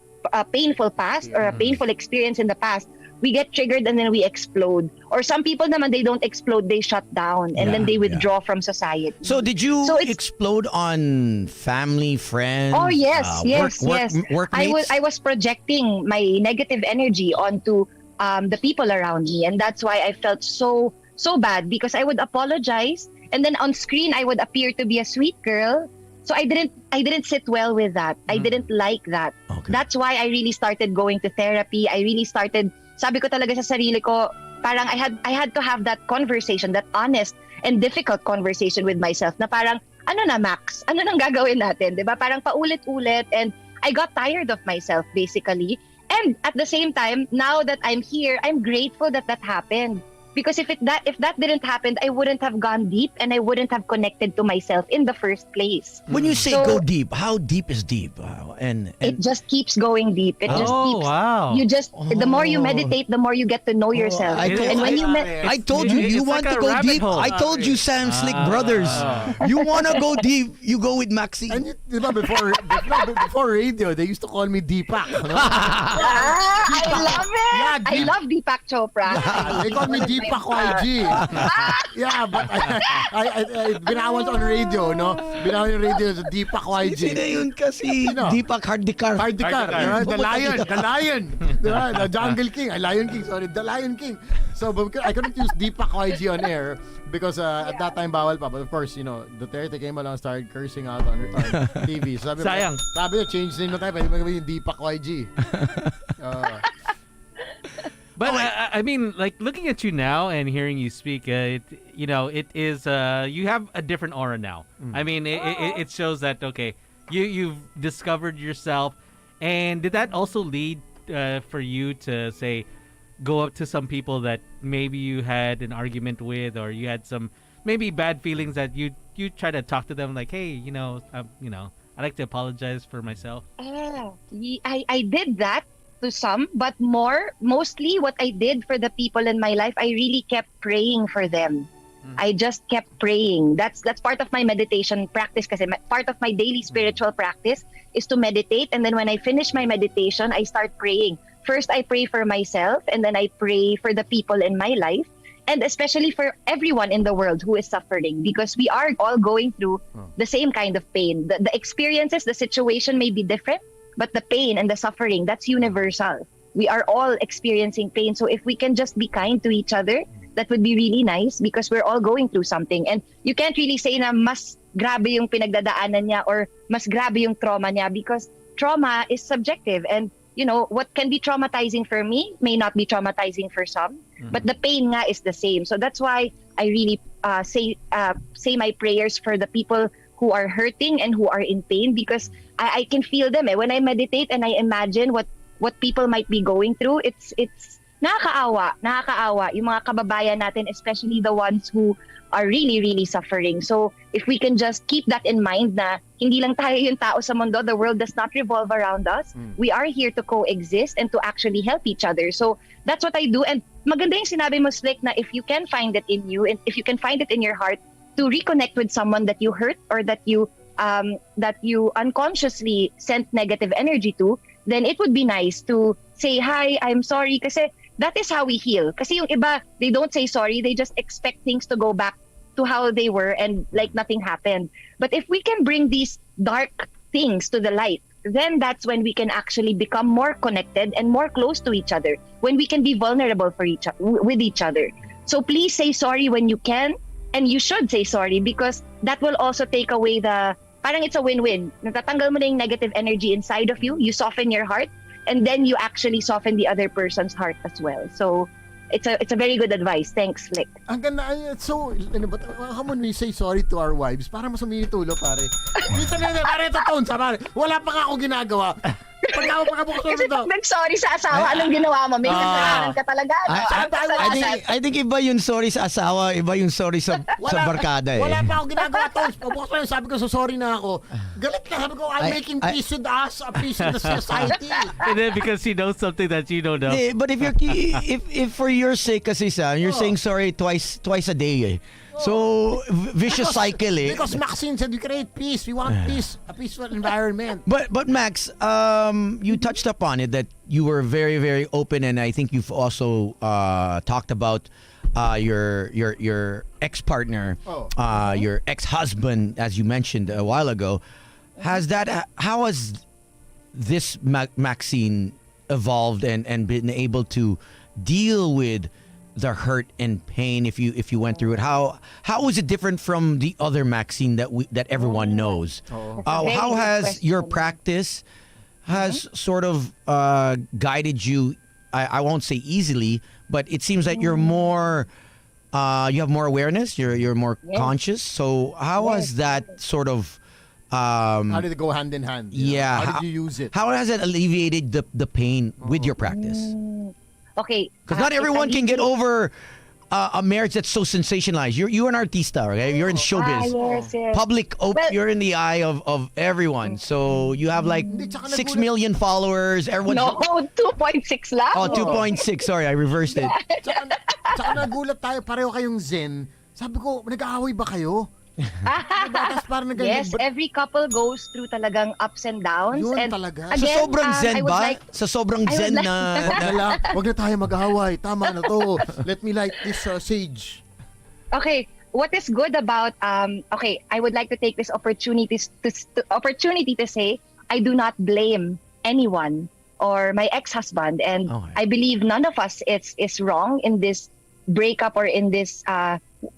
painful past or a painful experience in the past, we get triggered and then we explode. Or some people naman, they don't explode, they shut down and then they withdraw from society. So did you explode on family, friends? Oh yes, yes. Workmates? I was projecting my negative energy onto the people around me, and that's why I felt so bad, because I would apologize and then on screen I would appear to be a sweet girl. So I didn't sit well with that. I didn't like that. Okay. That's why I really started going to therapy. I really started, sabi ko talaga sa sarili ko, parang I had to have that conversation, that honest and difficult conversation with myself na parang, ano na Max? Ano nang gagawin natin? Diba? Parang paulit-ulit, and I got tired of myself basically. And at the same time, now that I'm here, I'm grateful that happened. Because if that didn't happen, I wouldn't have gone deep and I wouldn't have connected to myself in the first place. When you say go deep, how deep is deep? And it just keeps going deep. It just keeps. Wow. You just the more you meditate, the more you get to know yourself. I told you you want like to a go rabbit deep. hole. I told you, Sam Slick Brothers. You want to go deep, you go with Maxine. And diba, before radio, they used to call me Deepak. No? I love it. Yeah, I love Deepak Chopra. They call me Deepak YG. Yeah, but I binawan on radio, no? Binawan yung radio sa Deepak YG. Sino yun kasi? Deepak Hardikar. Diba? The Lion. Diba? The Jungle King. The Lion King. So I couldn't use Deepak YG on air because at that time bawal pa. But of course, Duterte came along, started cursing out on TV. So Sayang. Sabi niya, change name na tayo. Pwede magawin yung Deepak YG. But I mean, like looking at you now and hearing you speak, it is you have a different aura now. I mean, it shows that you've discovered yourself, and did that also lead for you to say go up to some people that maybe you had an argument with, or you had some maybe bad feelings that you try to talk to them like, hey, I'd like to apologize for myself. I did that to some, but mostly what I did for the people in my life, I really kept praying for them. I just kept praying. That's part of my meditation practice kasi part of my daily spiritual practice is to meditate, and then when I finish my meditation, I start praying. First, I pray for myself, and then I pray for the people in my life, and especially for everyone in the world who is suffering, because we are all going through the same kind of pain. The experiences, the situation may be different, but the pain and the suffering, that's universal. We are all experiencing pain. So if we can just be kind to each other, that would be really nice, because we're all going through something. And you can't really say na mas grabe yung pinagdadaanan niya or mas grabe yung trauma niya, because trauma is subjective. And what can be traumatizing for me may not be traumatizing for some, but the pain nga is the same. So that's why I really say my prayers for the people who are hurting and who are in pain, because I can feel them. When I meditate and I imagine what people might be going through, it's nakakaawa yung mga kababayan natin, especially the ones who are really, really suffering. So if we can just keep that in mind na hindi lang tayo yung tao sa mundo, the world does not revolve around us. We are here to coexist and to actually help each other. So that's what I do. And maganda yung sinabi mo, Slick, na if you can find it in you and if you can find it in your heart to reconnect with someone that you hurt or that you unconsciously sent negative energy to, then it would be nice to say, hi, I'm sorry. Kasi that is how we heal. Kasi yung iba, they don't say sorry. They just expect things to go back to how they were and like nothing happened. But if we can bring these dark things to the light, then that's when we can actually become more connected and more close to each other. When we can be vulnerable with each other. So please say sorry when you can. And you should say sorry because that will also take away parang it's a win-win. Natatanggal mo na yung negative energy inside of you. You soften your heart. And then you actually soften the other person's heart as well. So it's a very good advice. Thanks, Slick. Ang ganda. So, how when we say sorry to our wives, parang mas umitulo, pare. Minsan na, pare, ito tones, pare. Wala pa nga ako ginagawa. Kasi pag nag-sorry sa asawa, anong ginawa mo? May kasalanan ka talaga. I think iba yung sorry sa asawa, iba yung sorry sa barkada. Wala pa ako ginagawa, Tones. Pagbukas na sabi ko, so sorry na ako. Galit na, sabi ko, I'm making peace with us, peace with the society. And then because he knows something that you don't know. But if for your sake kasi you're saying sorry twice a day. So, vicious cycle Because Maxine said we create peace. We want peace, a peaceful environment. But Max, you touched upon it that you were very, very open, and I think you've also talked about your ex-partner, your ex-husband, as you mentioned a while ago. How has this Maxine evolved and been able to deal with the hurt and pain if you went through it? How is it different from the other Maxine that everyone knows? How has your practice has sort of guided you? I won't say easily, but it seems that you're more you have more awareness. You're more conscious. So how has that sort of how did it go hand in hand? Yeah. How did you use it? How has it alleviated the pain with your practice? Okay. Because not everyone can get over a marriage that's so sensationalized. You're an artista, right? You're in showbiz. Yes. Public, you're in the eye of everyone. So you have like 6 million followers. Everyone. No, 2.6 lang. Oh, 2.6. Sorry, I reversed it. Tsaka nagulat tayo, pareho kayong zen. Sabi ko, nag-aaway ba kayo? Yes, every couple goes through talagang ups and downs. Yun and talaga. Again, sa sobrang zen ba? Like, sa sobrang zen na... Wag na tayo mag-aaway. Tama na to. Let me light this sage. Okay, what is good about... I would like to take this opportunity to say I do not blame anyone or my ex-husband. And I believe none of us is wrong in this breakup or in this...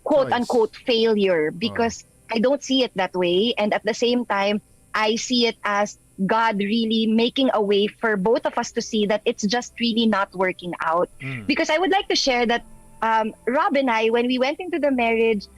quote-unquote failure because I don't see it that way, and at the same time I see it as God really making a way for both of us to see that it's just really not working out. Because I would like to share that Rob and I, when we went into the marriage,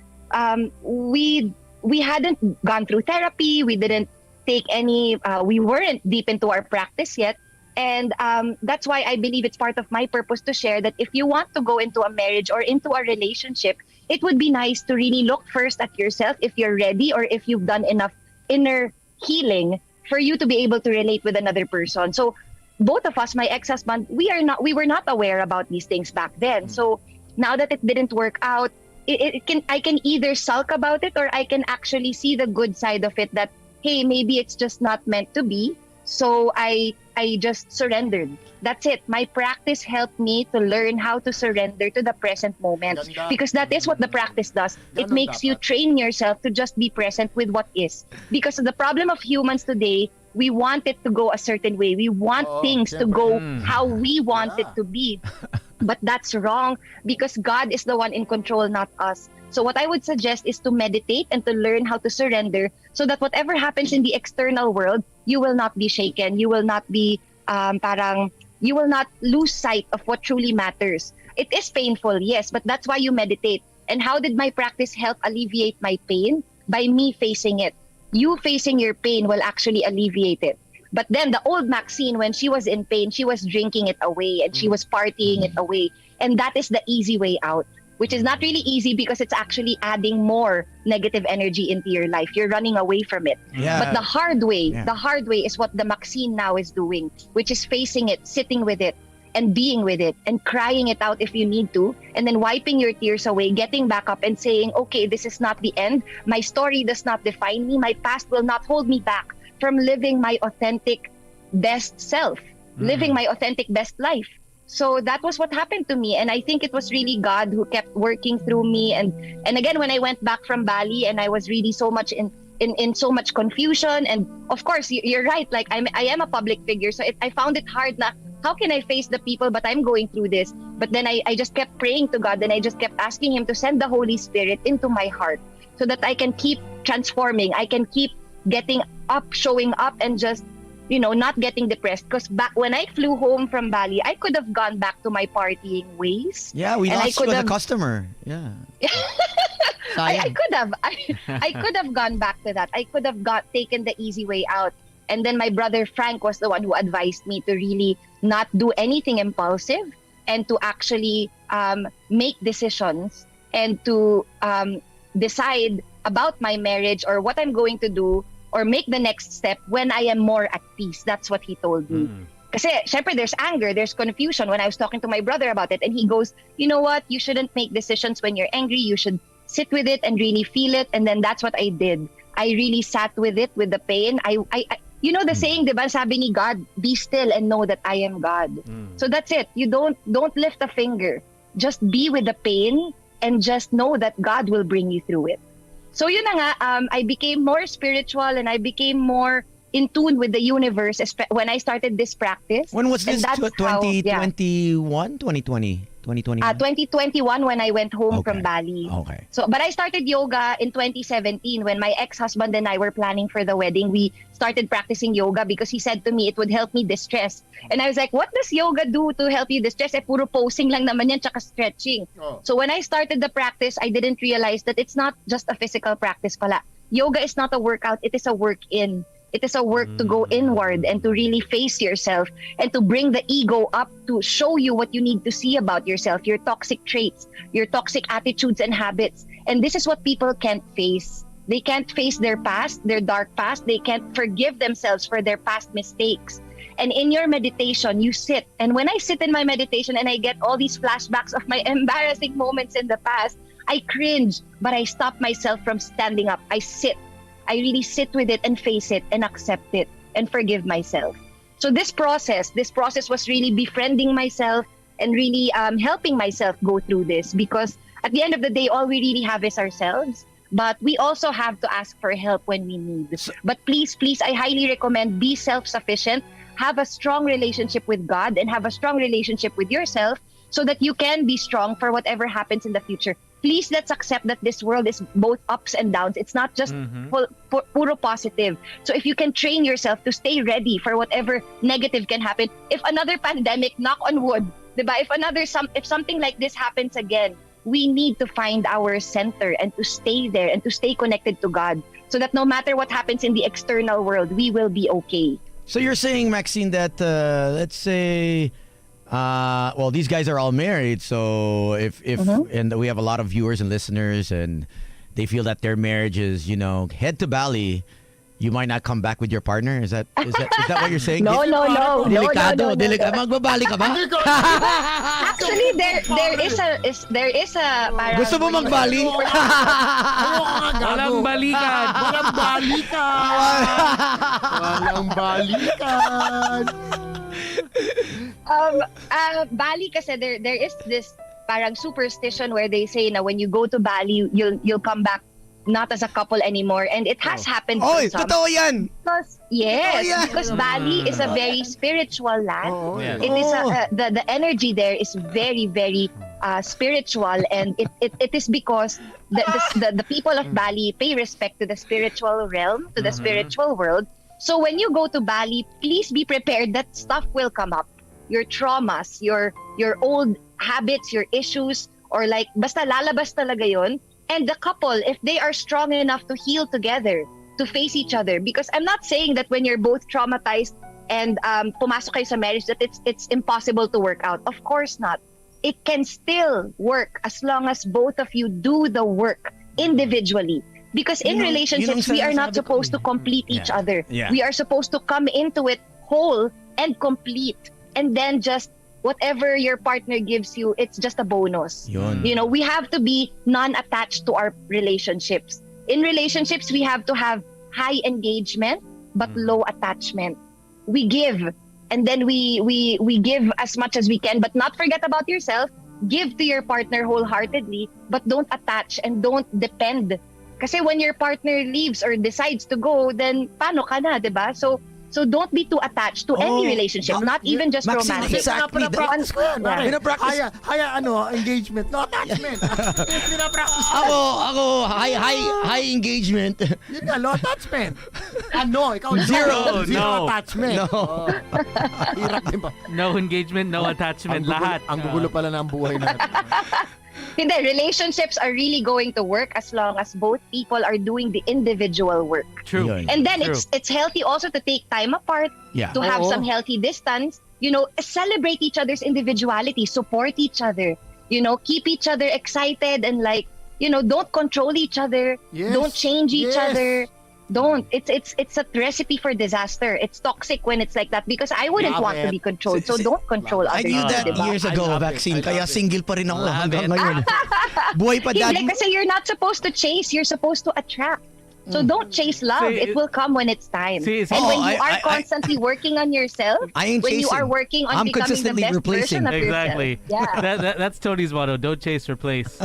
we hadn't gone through therapy, we didn't take any we weren't deep into our practice yet. And that's why I believe it's part of my purpose to share that if you want to go into a marriage or into a relationship, it would be nice to really look first at yourself if you're ready or if you've done enough inner healing for you to be able to relate with another person. So both of us, my ex-husband, we were not aware about these things back then. So now that it didn't work out, I can either sulk about it or I can actually see the good side of it that, hey, maybe it's just not meant to be. So I just surrendered. That's it. My practice helped me to learn how to surrender to the present moment. Because that is what the practice does. It makes you train yourself to just be present with what is. Because the problem of humans today, we want it to go a certain way. We want things to go how we want it to be. But that's wrong because God is the one in control, not us. So what I would suggest is to meditate and to learn how to surrender so that whatever happens in the external world, you will not be shaken. You will not be you will not lose sight of what truly matters. It is painful, yes, but that's why you meditate. And how did my practice help alleviate my pain? By me facing it. You facing your pain will actually alleviate it. But then the old Maxine, when she was in pain, she was drinking it away and she was partying it away. And that is the easy way out, which is not really easy because it's actually adding more negative energy into your life. You're running away from it. Yeah. But the hard way is what the Maxine now is doing, which is facing it, sitting with it, and being with it, and crying it out if you need to, and then wiping your tears away, getting back up and saying, okay, this is not the end. My story does not define me. My past will not hold me back from living my authentic best self, living my authentic best life. So that was what happened to me. And I think it was really God who kept working through me. And again, when I went back from Bali and I was really so much in so much confusion, and of course, you're right, like I am a public figure. So I found it hard na, how can I face the people, but I'm going through this. But then I just kept praying to God, and I just kept asking Him to send the Holy Spirit into my heart so that I can keep transforming. I can keep getting up, showing up, and just, not getting depressed. Because back when I flew home from Bali, I could have gone back to my partying ways. Yeah, we lost you as a customer. Yeah. I could have gone back to that. I could have taken the easy way out. And then my brother Frank was the one who advised me to really not do anything impulsive and to actually make decisions and to decide about my marriage or what I'm going to do or make the next step when I am more at peace. That's what he told me. Kasi, syempre, there's anger, there's confusion when I was talking to my brother about it. And he goes, you know what? You shouldn't make decisions when you're angry. You should sit with it and really feel it. And then that's what I did. I really sat with it, with the pain. I the saying, diba, sabi ni God, be still and know that I am God. So that's it. You don't lift a finger. Just be with the pain and just know that God will bring you through it. So yun na nga, I became more spiritual and I became more in tune with the universe when I started this practice. When was this? 2021? 2020? 2021 when I went home from Bali. Okay. So, but I started yoga in 2017 when my ex-husband and I were planning for the wedding. We started practicing yoga because he said to me it would help me distress. And I was like, what does yoga do to help you distress? Puro posing lang naman yan, tsaka stretching. So when I started the practice, I didn't realize that it's not just a physical practice pala. Yoga is not a workout, it is a work-in. It is a work to go inward and to really face yourself and to bring the ego up to show you what you need to see about yourself, your toxic traits, your toxic attitudes and habits. And this is what people can't face. They can't face their past, their dark past. They can't forgive themselves for their past mistakes. And in your meditation, you sit. And when I sit in my meditation and I get all these flashbacks of my embarrassing moments in the past, I cringe, but I stop myself from standing up. I sit. I really sit with it and face it and accept it and forgive myself. So this process was really befriending myself and really helping myself go through this, because at the end of the day, all we really have is ourselves. But we also have to ask for help when we need. But please, I highly recommend be self-sufficient, have a strong relationship with God, and have a strong relationship with yourself so that you can be strong for whatever happens in the future. Please, let's accept that this world is both ups and downs. It's not just puro positive. So if you can train yourself to stay ready for whatever negative can happen, if another pandemic, knock on wood, diba? If something like this happens again, we need to find our center and to stay there and to stay connected to God so that no matter what happens in the external world, we will be okay. So you're saying, Maxine, that let's say... well, these guys are all married, so if and we have a lot of viewers and listeners, and they feel that their marriage is, head to Bali, you might not come back with your partner. Is that what you're saying? No. Delikado. Magbabali ka ba? Actually, there is a parang... Gusto mo magbali? Walang balikan. Walang balikan. Bali kasi there is this parang superstition where they say na when you go to Bali, you'll come back not as a couple anymore, and it has happened for some. Totoo yan! Because Bali is a very spiritual land. It is the energy there is very, very spiritual, and it is because the people of Bali pay respect to the spiritual realm, to the spiritual world. So when you go to Bali, please be prepared that stuff will come up. Your traumas, your old habits, your issues, or like basta lalabas talaga yun. And the couple, if they are strong enough to heal together, to face each other, because I'm not saying that when you're both traumatized, and pumasok kayo sa marriage that it's impossible to work out. Of course not. It can still work as long as both of you do the work individually. Because in relationships, we are not supposed to complete each other. Yeah. We are supposed to come into it whole and complete. And then just whatever your partner gives you, it's just a bonus. Yun. You know, we have to be non-attached to our relationships. In relationships, we have to have high engagement but low attachment. We give, and then we give as much as we can, but not forget about yourself. Give to your partner wholeheartedly, but don't attach and don't depend. Kasi when your partner leaves or decides to go, then paano ka na, diba? So don't be too attached to any relationship, not even just Maxine, romantic. exactly. Pinapractice ko yan. Yeah. Pinapractice. Engagement, no attachment. Pinapractice ko. Ako, high engagement. Yun nga, low attachment. Ikaw Zero. Zero attachment. No. Hirap din ba? No engagement, no attachment, lahat. Ang gugulo pala ng buhay natin. Hindi, relationships are really going to work as long as both people are doing the individual work. True. Yun. And then True. it's healthy also to take time apart, Yeah. to have some healthy distance, celebrate each other's individuality, support each other, keep each other excited and don't control each other, don't change each other. Don't. It's a recipe for disaster. It's toxic when it's like that because I wouldn't want to be controlled. So don't control I others. knew that diba? years ago, Maxine. Kaya single pa rin ako hanggang ngayon. Buhay pa Hindi, dad. kasi you're not supposed to chase. You're supposed to attract. So don't chase love. See, it will come when it's time. See, and when you I- are constantly working on yourself, I ain't when you chasing. are working on I'm becoming the consistently best replacing. version of Exactly. yourself. Yeah. That's Tony's motto. Don't chase, replace.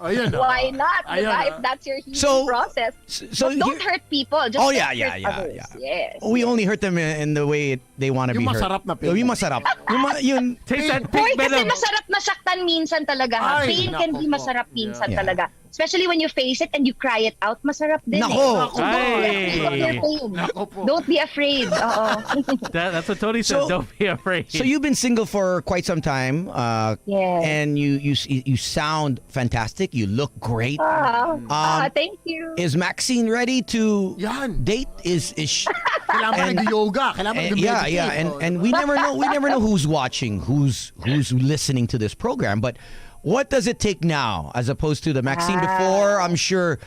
Why not? Ayun, Diba? If that's your healing So- process. So But don't hurt people. Just Oh, don't yeah, hurt yeah, others. yeah. Yes. we only hurt them in the way they want to be Yung hurt. masarap na pain. Yung masarap. Yun. Take that Hoy, pink kasi venom. masarap masaktan minsan talaga. Ay, Pain can nako be po. masarap minsan Yeah. talaga. Especially when you face it and you cry it out, masarap din. Nako. Ay. Don't be afraid. Oo. That's what Tony said. So- Don't be afraid. So you've been single for quite some time, Yes. and you sound fantastic. You look great. Thank you. Is Maxine ready to Yan. date? Is she? Kailangan mag-yoga. Kailangan mag-meditate. And we never know who's watching, who's listening to this program. But what does it take now, as opposed to the Maxine before? I'm sure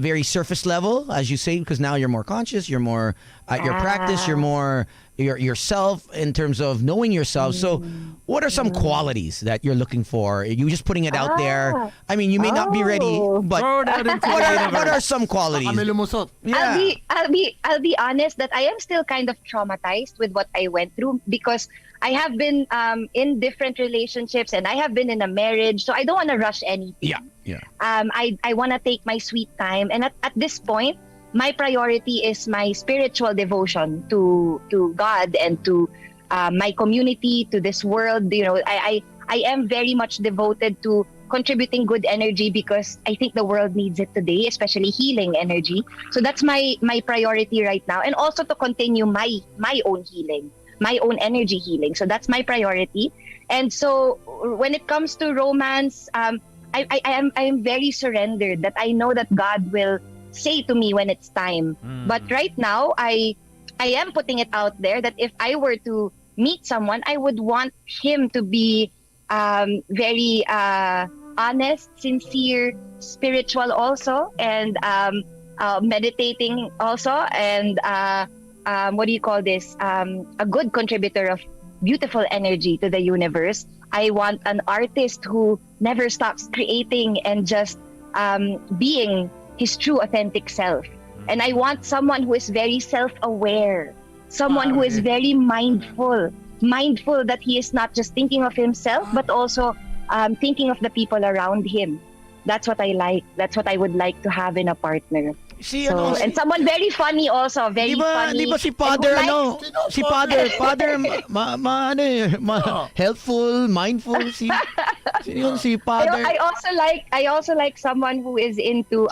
very surface level, as you say, because now you're more conscious, you're more at your practice, you're more yourself in terms of knowing yourself. So, what are some qualities that you're looking for? Are you just putting it out there? I mean, you may not be ready, but Throw it out into what the are universe. some qualities? Kami lumusot. Yeah. I'll be honest that I am still kind of traumatized with what I went through because I have been in different relationships and I have been in a marriage, so I don't want to rush anything. Yeah. I want to take my sweet time, and at this point, my priority is my spiritual devotion to God and to my community, to this world. I am very much devoted to contributing good energy because I think the world needs it today, especially healing energy. So that's my priority right now, and also to continue my own healing, my own energy healing. So that's my priority. And so when it comes to romance, I am very surrendered that I know that God will say to me when it's time. But right now, I am putting it out there that if I were to meet someone, I would want him to be very honest, sincere, spiritual also, and meditating also, and what do you call this? A good contributor of beautiful energy to the universe. I want an artist who never stops creating and just being his true authentic self. And I want someone who is very self-aware, someone who is very mindful that he is not just thinking of himself, but also thinking of the people around him. That's what I like. That's what I would like to have in a partner. And someone very funny also, very funny. Di ba si Father, si Father, helpful, mindful, si Father. I also like someone who is into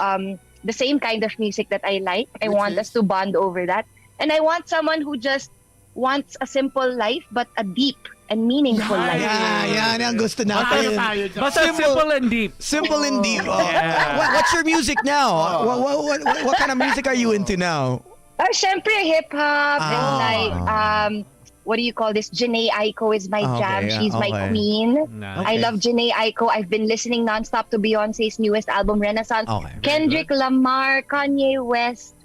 the same kind of music that I like. I want us to bond over that. And I want someone who just wants a simple life, but a deep and meaningful life. Yan ang gusto natin. Basta simple and deep. Simple and deep. What's your music now? What kind of music are you into now? Syempre hip-hop and like, what do you call this? Janae Aiko is my jam. She's my queen. Nice. I love Janae Aiko. I've been listening nonstop to Beyonce's newest album, Renaissance. Kendrick Lamar, Kanye West.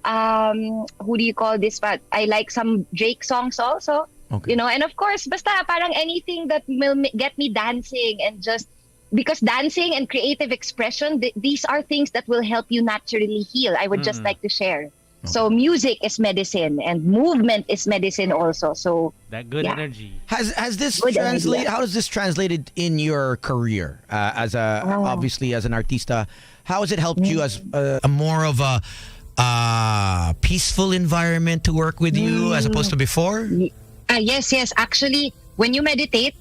Who do you call this? But I like some Drake songs also. You know, and of course, basta parang anything that will get me dancing and just because dancing and creative expression, these are things that will help you naturally heal. I would just like to share. So music is medicine and movement is medicine also. So that good energy. Has this translated? How does this translated in your career as a obviously as an artista? How has it helped you as a more of a peaceful environment to work with you as opposed to before? Yes. Actually, when you meditate,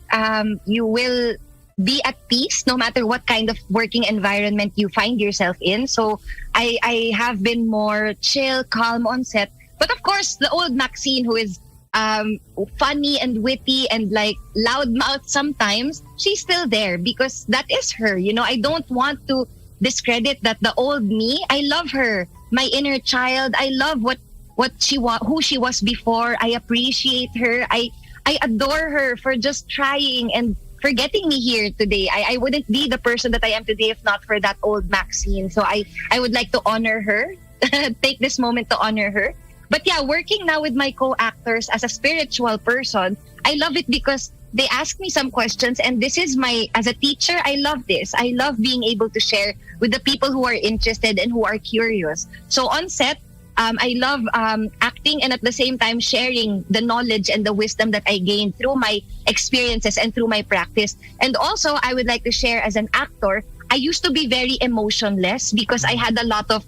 you will be at peace no matter what kind of working environment you find yourself in. So I have been more chill, calm on set. But of course, the old Maxine who is funny and witty and like loudmouth sometimes, she's still there because that is her. You know, I don't want to discredit that the old me. I love her, my inner child. I love who she was before. I appreciate her. I adore her for just trying and for getting me here today. I wouldn't be the person that I am today if not for that old Maxine. So I would like to honor her, take this moment to honor her. But yeah, working now with my co-actors as a spiritual person, I love it because they ask me some questions and this is as a teacher, I love this. I love being able to share with the people who are interested and who are curious. So on set, I love acting and at the same time sharing the knowledge and the wisdom that I gained through my experiences and through my practice. And also, I would like to share as an actor, I used to be very emotionless because I had a lot of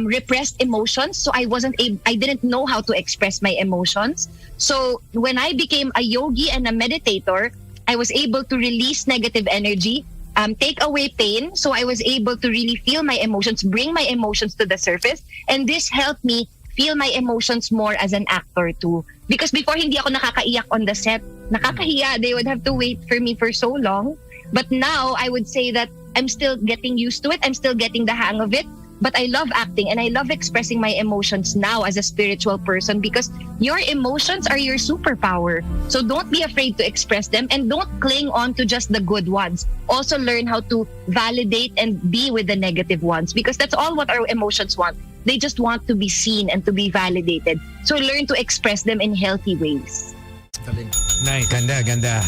repressed emotions. So I didn't know how to express my emotions. So when I became a yogi and a meditator, I was able to release negative energy, take away pain. So I was able to really feel my emotions, bring my emotions to the surface. And this helped me feel my emotions more as an actor too. Because before, hindi ako nakakaiyak on the set. Nakakahiya. They would have to wait for me for so long. But now, I would say that I'm still getting used to it. I'm still getting the hang of it. But I love acting and I love expressing my emotions now as a spiritual person because your emotions are your superpower. So don't be afraid to express them and don't cling on to just the good ones. Also learn how to validate and be with the negative ones because that's all what our emotions want. They just want to be seen and to be validated. So learn to express them in healthy ways. Nice. Ganda.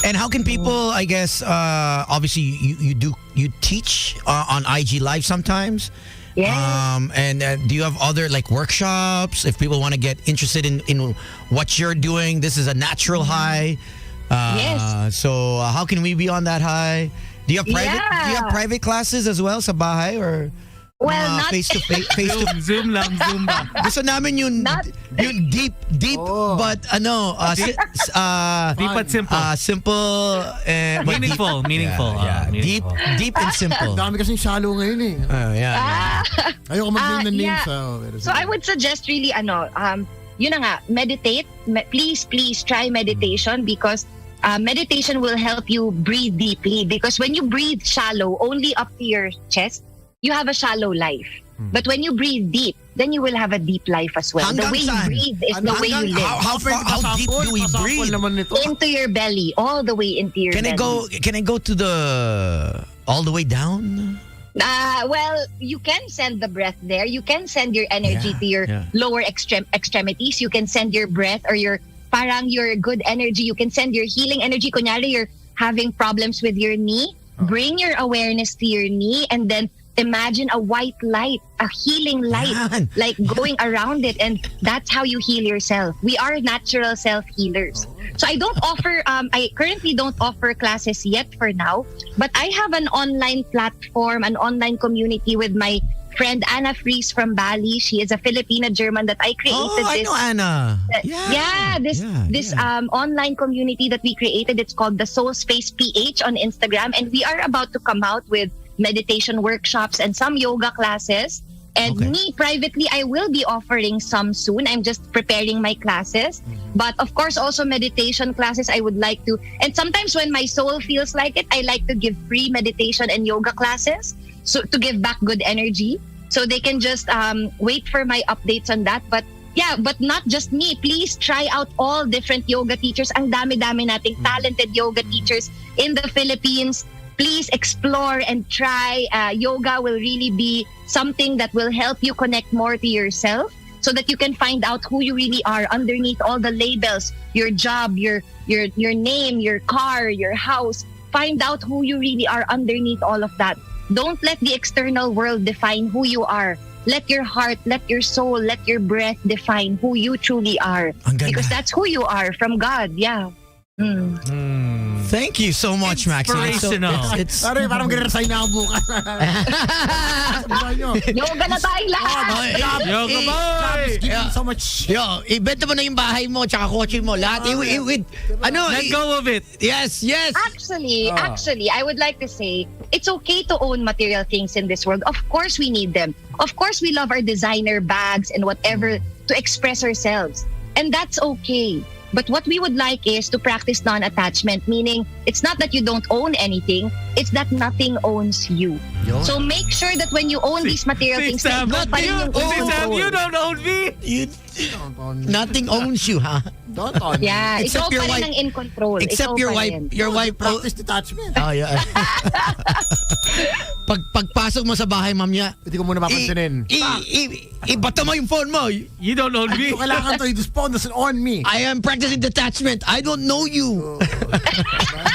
And how can people, I guess, obviously you teach on IG Live sometimes? Yeah. And do you have other like workshops if people want to get interested in what you're doing? This is a natural high. Yes. So how can we be on that high? Do you have private? Yeah. Do you have private classes as well sa bahay or? Well, not face to face. Zoom lang. Gusto namin yung deep, but deep but simple. Simple. Meaningful. Yeah. Deep and simple. Dami kasing shallow ngayon eh. Ayoko mag-name ng names. So I would suggest really, yun na nga, meditate. Please try meditation because meditation will help you breathe deeply. Because when you breathe shallow, only up to your chest, you have a shallow life. But when you breathe deep, then you will have a deep life as well. The way you breathe is the way you live. How deep do we breathe? Into your belly, all the way into your belly. Can I go to the all the way down? Well, you can send the breath there. You can send your energy to your lower extremities. You can send your breath or your good energy. You can send your healing energy. Kunyari, you're having problems with your knee. Bring your awareness to your knee and then imagine a white light, a healing light, like going around it. And that's how you heal yourself. We are natural self-healers. So I currently don't offer classes yet for now, but I have an online platform, an online community with my friend Anna Fries from Bali. She is a Filipina-German that I created. I know Anna. This online community that we created, it's called the Soul Space PH on Instagram. And we are about to come out with meditation workshops and some yoga classes. And me, privately, I will be offering some soon. I'm just preparing my classes. But of course, also meditation classes, I would like to. And sometimes when my soul feels like it, I like to give free meditation and yoga classes so to give back good energy. So they can just wait for my updates on that. But yeah, but not just me. Please try out all different yoga teachers. Ang dami-dami nating talented yoga teachers in the Philippines. Please explore and try. Yoga will really be something that will help you connect more to yourself so that you can find out who you really are underneath all the labels, your job, your name, your car, your house. Find out who you really are underneath all of that. Don't let the external world define who you are. Let your heart, let your soul, let your breath define who you truly are. Because that's who you are from God. Yeah. Thank you so much, Maxine. Inspirational. Sorry, parang gina-resign na ako bukas. Yoga na tayong lahat. Yoga boy! So much. Yo, ibenta mo na yung bahay mo tsaka kotse mo. Lahat. Let go of it. Yes. Actually, I would like to say, it's okay to own material things in this world. Of course, we need them. Of course, we love our designer bags and whatever to express ourselves. And that's okay. But what we would like is to practice non-attachment, meaning it's not that you don't own anything, it's that nothing owns you. So make sure that when you own these material things, Sam, you don't own me. Nothing owns you, huh? Don't own. Yeah, ikaw pa rin ang in control. Except your wife. Practice detachment. Oh, yeah. Pagpasok mo sa bahay, ma'am niya, Hindi ko muna papansinin. ibata mo yung phone mo. You don't own me. Kailangan to, this phone doesn't own me. I am practicing detachment. I don't know you.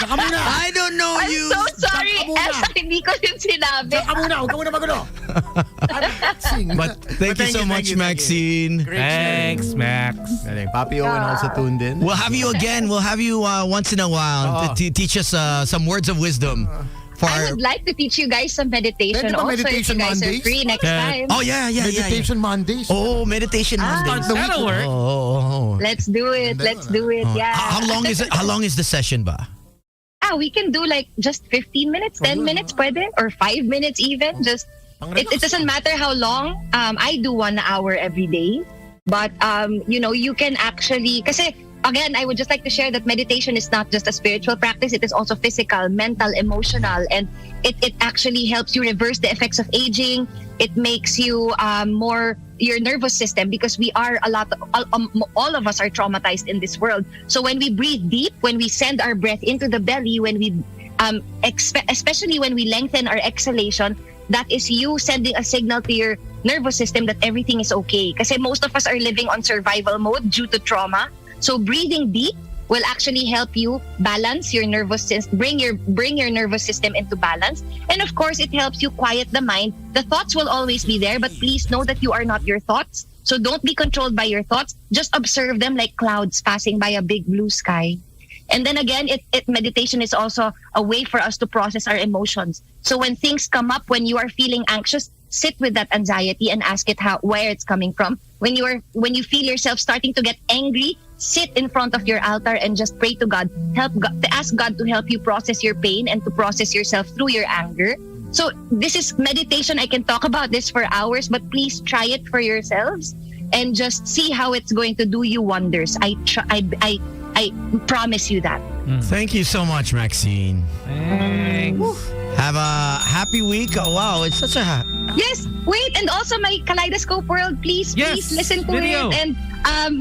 Saka muna. I don't know I'm you. so sorry, Elsa, hindi ko yun sinabi. Saka muna. Huwag ka muna magulo. But thank you so much, Maxine. Thanks, Max. Papi Owen also tuned in. We'll have you again. We'll have you once in a while to teach us some words of wisdom. I would like to teach you guys some meditation Pwede ba also meditation if you guys Mondays? are free next time. Oh, yeah. Meditation Mondays. Oh, meditation Mondays. That'll work. Oh. Let's do it. Let's do it. Yeah. How long is it? How long is the session ba? We can do like just 15 minutes, 10 minutes pwede, or 5 minutes even. Just it doesn't matter how long. I do 1 hour every day. But you can actually kasi again, I would just like to share that meditation is not just a spiritual practice. It is also physical, mental, emotional, and it actually helps you reverse the effects of aging. It makes you more your nervous system because we are all of us are traumatized in this world. So when we breathe deep, when we send our breath into the belly, when we especially when we lengthen our exhalation, that is you sending a signal to your nervous system that everything is okay. Kasi most of us are living on survival mode due to trauma. So breathing deep will actually help you balance your nervous system, bring your nervous system into balance. And of course, it helps you quiet the mind. The thoughts will always be there, but please know that you are not your thoughts. So don't be controlled by your thoughts. Just observe them like clouds passing by a big blue sky. And then again, meditation is also a way for us to process our emotions. So when things come up, when you are feeling anxious, sit with that anxiety and ask it where it's coming from. When you feel yourself starting to get angry, sit in front of your altar and just pray to God. Ask God to help you process your pain and to process yourself through your anger. So this is meditation. I can talk about this for hours, but please try it for yourselves and just see how it's going to do you wonders. I promise you that. Thank you so much, Maxine. Thanks. Have a happy week. Oh, wow, it's such a... Yes, wait, and also my Kaleidoscope World, please listen to it. And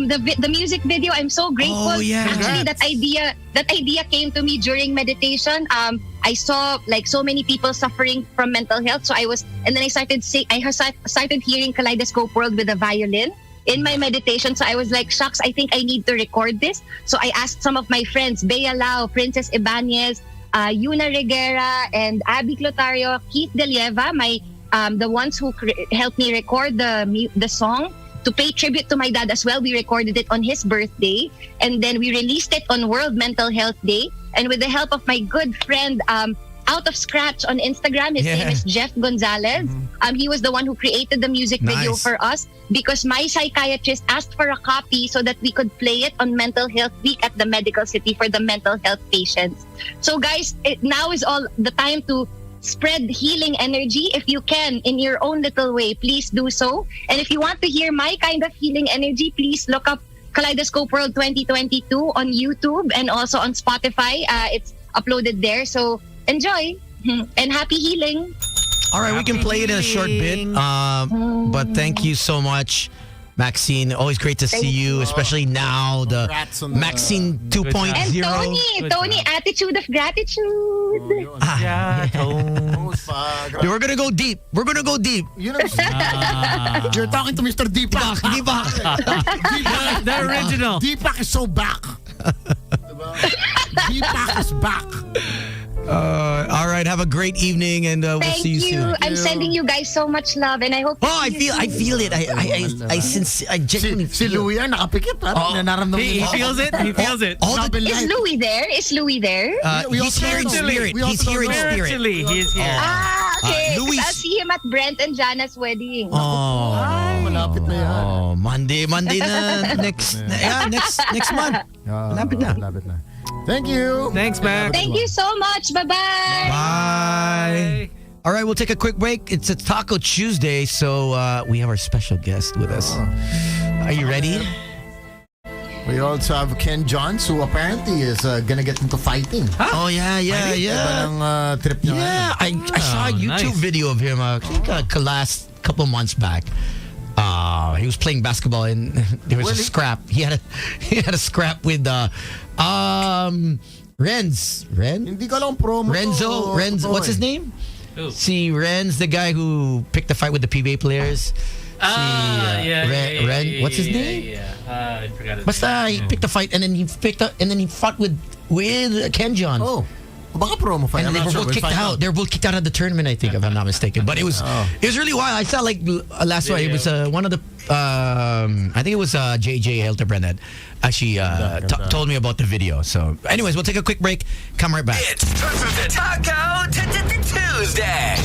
the music video, I'm so grateful. Oh, yeah. Actually, that idea came to me during meditation. I saw like so many people suffering from mental health, so and then I started hearing Kaleidoscope World with a violin in my meditation. So I was like, shucks, I think I need to record this. So I asked some of my friends, Bea Lau, Princess Ibanez, Yuna Reguera, and Abby Clotario, Keith Delieva, the ones who helped me record the song to pay tribute to my dad as well. We recorded it on his birthday, and then we released it on World Mental Health Day. And with the help of my good friend Out of Scratch on Instagram, his name is Jeff Gonzalez. He was the one who created the music video for us because my psychiatrist asked for a copy so that we could play it on Mental Health Week at the Medical City for the mental health patients. So guys, now is all the time to spread healing energy. If you can, in your own little way, please do so. And if you want to hear my kind of healing energy, please look up Kaleidoscope World 2022 on YouTube and also on Spotify. It's uploaded there. So enjoy and happy healing. All right, we can play it in a short bit. But thank you so much, Maxine. Always great to see you, especially now, the Maxine 2.0. And Tony, attitude of gratitude. We're gonna go deep. We're gonna go deep. You're talking to Mr. Deepak. The original. Deepak is so back. Deepak is back. All right, have a great evening, and we'll see you soon. I'm sending you guys so much love, and I hope. I feel it. I genuinely si Louie nakapikit. He feels it. He feels it. Is Louie there? Is Louie there? He's here in spirit. He's here in spirit. Actually, he's here. Okay. I'll see him at Brent and Jana's wedding. Malapit na yan. Monday na next month. Malapit na. Thank you. Thanks, Max. Thank you so much. Bye-bye. Bye. All right, we'll take a quick break. It's a Taco Tuesday, so we have our special guest with us. Are you ready? We also have Ken Johns, who apparently is gonna get into fighting. Huh? Oh, yeah. Trip niya. Yeah, I saw a YouTube video of him, I think last couple months back. He was playing basketball and there was a scrap. He had a scrap with Renz. Hindi ko alam promo. Renzo. What's his name? See, Renz, the guy who picked the fight with the PBA players. What's his name? I forgot his Basta, he picked a fight and then he fought with Ken Johns. Oh. Baka promo fight. And they were both kicked out. They were both kicked out of the tournament, I think, if I'm not mistaken. But it was really wild. I saw last one. It was one of the I think it was JJ Hildebrand that actually told me about the video. So, anyways, we'll take a quick break. Come right back. It's Taco Tuesday.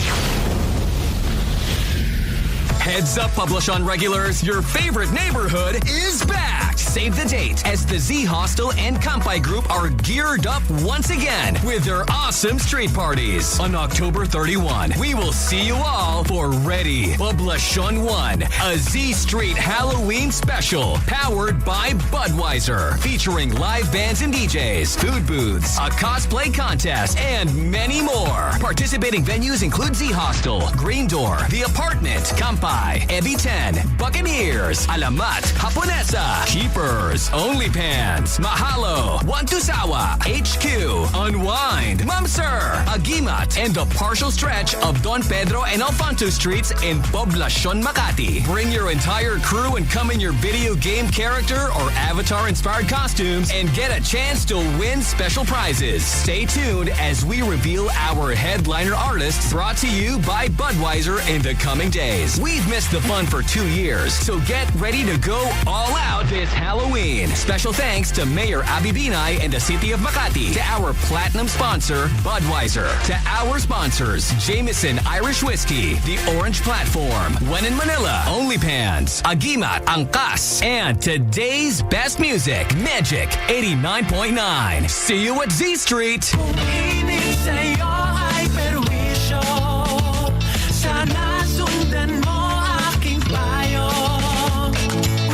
Heads up, Publishon regulars, your favorite neighborhood is back. Save the date as the Z Hostel and Kampai Group are geared up once again with their awesome street parties. On October 31, we will see you all for Ready Poblacion 1, a Z Street Halloween special powered by Budweiser, featuring live bands and DJs, food booths, a cosplay contest, and many more. Participating venues include Z Hostel, Green Door, The Apartment, Kampai, Ebi 10, Buccaneers, Alamat, Haponesa, Keepers, OnlyPants, Mahalo, One Tusawa, HQ, Unwind, Mamser, Agimat, and the partial stretch of Don Pedro and Alfonso streets in Poblacion, Makati. Bring your entire crew and come in your video game character or avatar-inspired costumes and get a chance to win special prizes. Stay tuned as we reveal our headliner artists, brought to you by Budweiser in the coming days. We've missed the fun for 2 years, so get ready to go all out this Halloween. Special thanks to Mayor Abby Binay and the City of Makati, to our platinum sponsor, Budweiser, to our sponsors, Jameson Irish Whiskey, The Orange Platform, When in Manila, OnlyPants, Agimat, Angkas, and today's best music, Magic 89.9. See you at Z Street.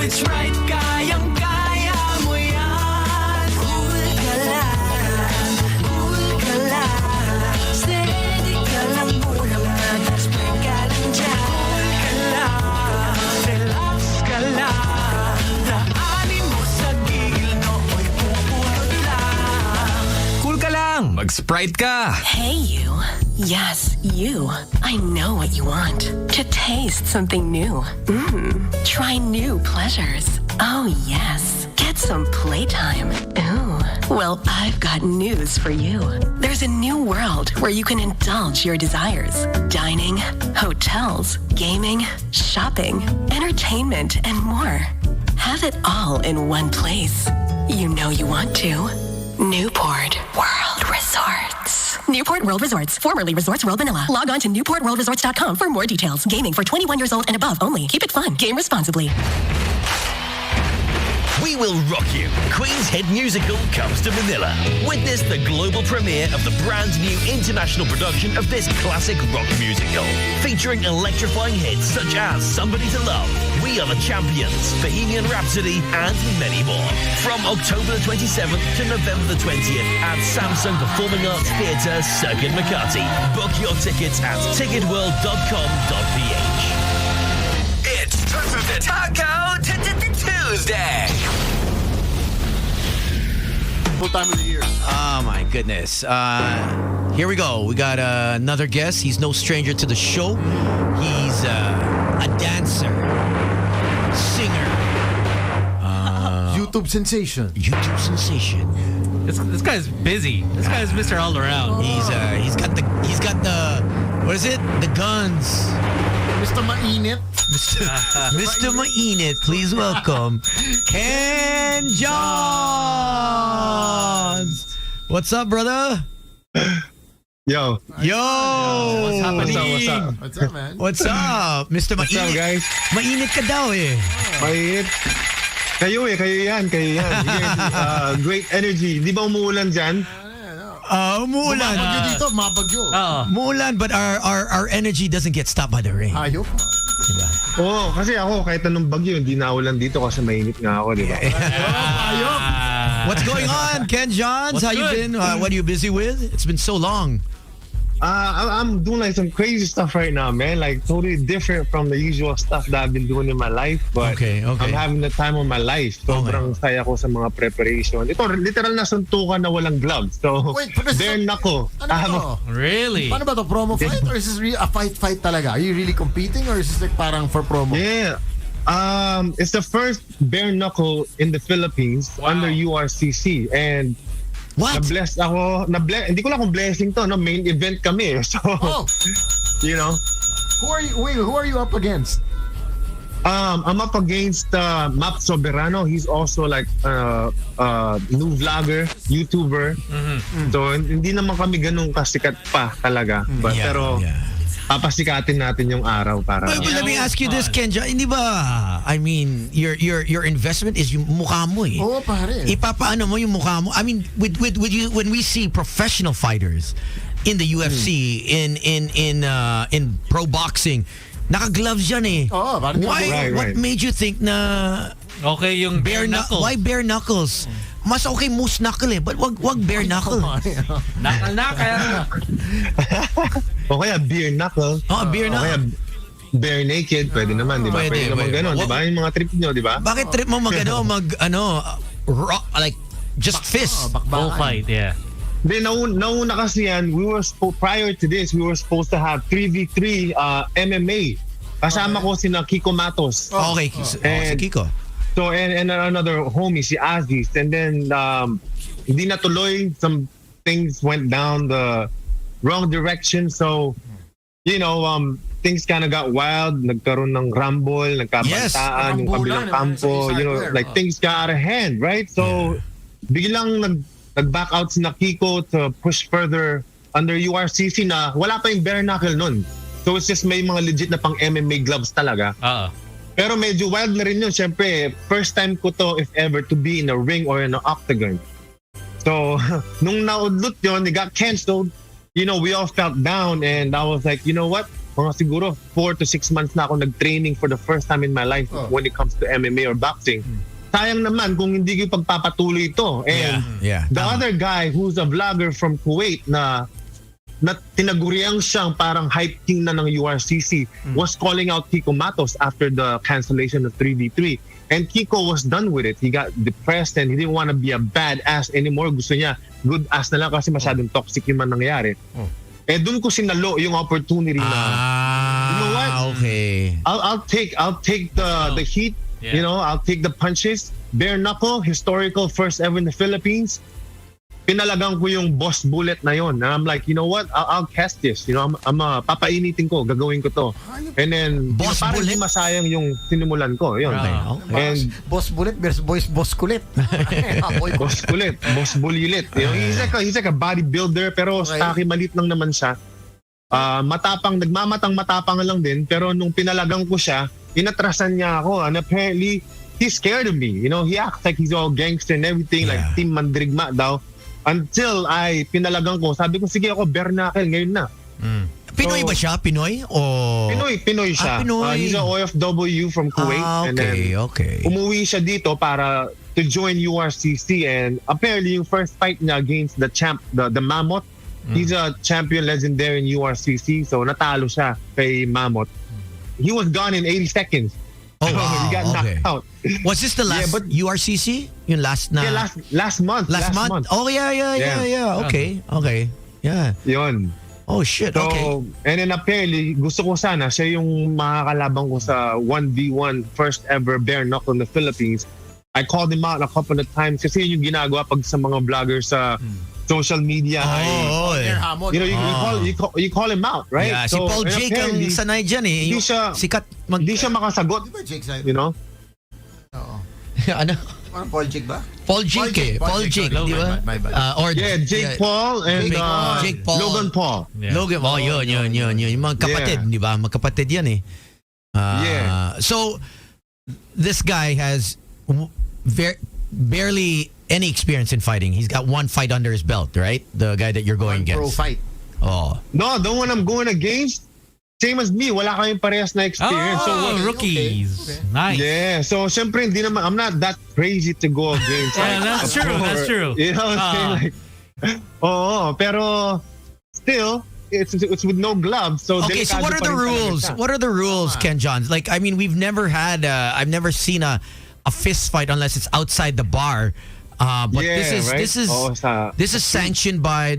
It's right, kayang-kaya mo yan. Cool ka lang. Steady ka lang, ulam na, spray ka lang dyan. Cool ka lang, relax ka lang. Daanin mo sa gilid, noo'y pupulot lang. Cool ka lang, mag-Sprite ka. Hey, you. Yes, you. I know what you want. To taste something new. Try new pleasures. Oh, yes. Get some playtime. Ooh. Well, I've got news for you. There's a new world where you can indulge your desires. Dining, hotels, gaming, shopping, entertainment, and more. Have it all in one place. You know you want to. Newport World Resorts. Newport World Resorts, formerly Resorts World Manila. Log on to newportworldresorts.com for more details. Gaming for 21 years old and above only. Keep it fun. Game responsibly. We Will Rock You, Queen's hit musical, comes to Manila. Witness the global premiere of the brand new international production of this classic rock musical. Featuring electrifying hits such as Somebody to Love, We Are the Champions, Bohemian Rhapsody, and many more. From October the 27th to November the 20th at Samsung Performing Arts Theatre, Circuit Makati. Book your tickets at ticketworld.com.ph. It's Taco Tuesday. Full time of the year. Oh my goodness. Here we go. We got another guest. He's no stranger to the show. He's a dancer, singer, YouTube sensation. YouTube sensation. This guy's busy. This guy's Mr. All Around. He's got the what is it? The guns. Mr. Mainit. Mr. Mainit, please welcome Ken Johns. What's up, brother? Yo. What's happening? What's up, man? What's up, Mr. Mainit? What's up, guys? Mainit ka daw eh. Mainit. Kayo yan. Great energy. Di ba umuulan dyan? Umuulan. Mabagyo dito, mabagyo. Umuulan, but our energy doesn't get stopped by the rain. Ayok. Diba? Oo, kasi ako kahit anong bagyo, hindi naulan dito kasi mainit nga ako, di ba? Ayok. What's going on, Ken Johns? What's How you good? been? What are you busy with? It's been so long. I'm doing like some crazy stuff right now, man. Like totally different from the usual stuff that I've been doing in my life. But Okay. I'm having the time of my life. Sobrang saya ko sa mga preparation. Ito, literal na suntukan na walang gloves. So, Wait, but bare-knuckle. Ano to? Really? Paano ba to? Promo fight? Or is this a fight talaga? Are you really competing? Or is this like parang for promo? Yeah. It's the first bare-knuckle in the Philippines under URCC. And What? na-bless ako. Hindi ko lang kung blessing to. No? Main event kami. So, you know. Who are you up against? I'm up against Map Soberano. He's also like new vlogger, YouTuber. So hindi naman kami ganun kasikat pa talaga. But pero papasikatin natin yung araw para. But let me ask you this, Kenja. Hindi ba? I mean, your investment is yung mukha mo eh. Oo, pare. Ipapaano mo yung mukha mo? I mean, with you, when we see professional fighters in the UFC, in pro boxing, naka-gloves yan eh. Oo, parang What made you think na Okay, yung bare knuckle. why bare knuckles? Mas okay moose knuckle eh, but wag bare knuckle. Knuckle. O kaya beer knuckle. Beer O kaya bare naked, pwede naman, di ba? Pwede naman ganun, di ba? Yung mga trip nyo, di ba? Bakit trip mo rock, like just fist? Bullfight, yeah. Then nauna kasi yan, prior to this, we were supposed to have 3v3 MMA. Kasama ko sina Kiko Matos. Okay, si Kiko. So and another homie, si Aziz. And then hindi natuloy. Some things went down the wrong direction. So, you know, things kind of got wild. Nagkaroon ng rumble, nagkabantaan, yung kabilang kampo. You know, like things got out of hand, right? So, biglang nag-back out si Kiko to push further under URCC na wala pa yung bare knuckle nun. So it's just may mga legit na pang MMA gloves talaga. Pero medyo wild na rin yun. Siyempre, first time ko to, if ever, to be in a ring or in an octagon. So, nung naudlot yun, it got canceled. You know, we all felt down and I was like, you know what? Mga siguro 4 to 6 months na ako nag-training for the first time in my life when it comes to MMA or boxing. Sayang naman kung hindi ko pagpapatuloy ito. And the other guy who's a vlogger from Kuwait na tinaguriang siyang parang hype king na ng URCC was calling out Kiko Matos after the cancellation of 3v3. And Kiko was done with it. He got depressed and he didn't want to be a badass anymore. Gusto niya good ass na lang kasi masyadong toxic yung man nangyari. Eh doon ko sinalo yung opportunity na you know what? Okay. I'll take the heat. Yeah. You know, I'll take the punches. Bare knuckle, historical first ever in the Philippines. Pinalagang ko yung boss bullet na yon. And I'm like, you know what? I'll cast this. You know, I'm papainitin ko, gagawin ko to. And then, boss parang hindi masayang yung sinimulan ko. Yun. And boss bullet versus boss kulit. Boss kulit, boss bulilit. You know, he's like a bodybuilder pero stocky malit lang naman siya. Matapang, nagmamatang-matapang lang din. Pero nung pinalagang ko siya, inatrasan niya ako. And apparently, he's scared of me. You know, he acts like he's all gangster and everything, like Team Mandirigma daw. Until pinalagang ko, sabi ko, sige ako, bare knuckle, ngayon na. Pinoy ba siya? Pinoy? O... Pinoy siya. Pinoy. He's an OFW from Kuwait. And then umuwi siya dito para to join URCC. And apparently, yung first fight niya against the champ, the Mammoth, he's a champion legendary in URCC. So natalo siya kay Mammoth. He was gone in 80 seconds. Oh, wow. He got knocked out. Was this the last URCC? Yung last na? Yeah, last month. Last month? Oh, yeah. Okay. Yeah. Yun. Oh, shit. So, okay. And then apparently, gusto ko sana siya yung makakalabang ko sa 1v1 first ever bare-knuckle in the Philippines. I called him out a couple of times kasi yun yung ginagawa pag sa mga vloggers sa social media. You call him out, right? Yeah, si Paul Jake ang sanay dyan eh. Hindi siya makasagot. You know? Ano? Paul Jake ba? Paul Jake, di ba? Jake Paul and Jake Paul. Logan Paul. Yeah. Logan, yun. Yung mga kapatid, di ba? Magkapatid yan eh. So, this guy has barely any experience in fighting. He's got one fight under his belt, right? The guy that you're going against. Pro fight. Oh. No, the one I'm going against, same as me. Wala kayong parehas na experience. Rookies. Okay. Nice. Yeah. So, syempre, I'm not that crazy to go against. That's true. You know what I'm saying? Pero still, it's with no gloves. So okay, so what are the rules? What are the rules, Ken John? Like, I mean, we've never had, I've never seen a fist fight unless it's outside the bar. But this is sanctioned by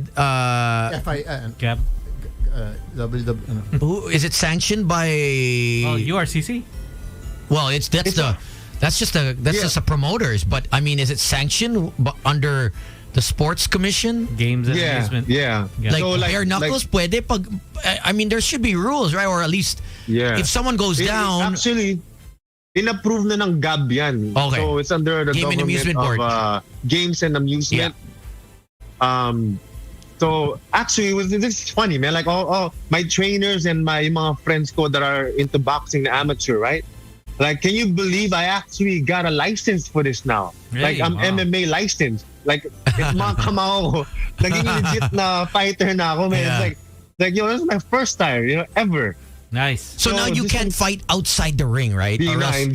who is it sanctioned by? URCC. Well, that's just a promoters. But I mean, is it sanctioned under the Sports Commission? Games and amusement. Yeah. Like so, bare knuckles, pwede pag. I mean, there should be rules, right? Or at least if someone goes down. Actually, in-approve na ng GAB yan. Okay. So it's under the Game and Amusement Board. Games and Amusement. Yeah. So actually, this is funny, man. Like all my trainers and my mga friends ko that are into boxing, amateur, right? Like, can you believe I actually got a license for this now? Really? Like, I'm MMA licensed. Like, it's mga kamao ko. Naging legit na fighter na ako, man. Yeah. It's like, this is my first time, ever. Nice. So now you can't fight outside the ring, right? Or else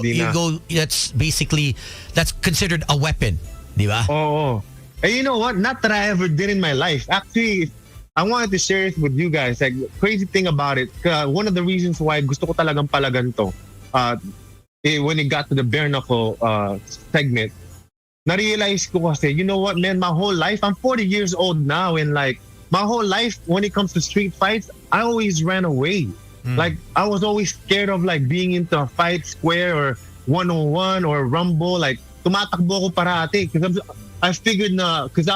you go. That's considered a weapon, di ba? Oh. And you know what? Not that I ever did in my life. Actually, I wanted to share it with you guys. Like, crazy thing about it. One of the reasons why gusto ko talagang palaganto, when it got to the bare-knuckle segment, na-realize ko kasi, you know what, man, my whole life, I'm 40 years old now, and like, my whole life, when it comes to street fights, I always ran away. Like, I was always scared of like being into a fight, square or one-on-one or rumble. Like, tumatakbo ko parati. Because I figured because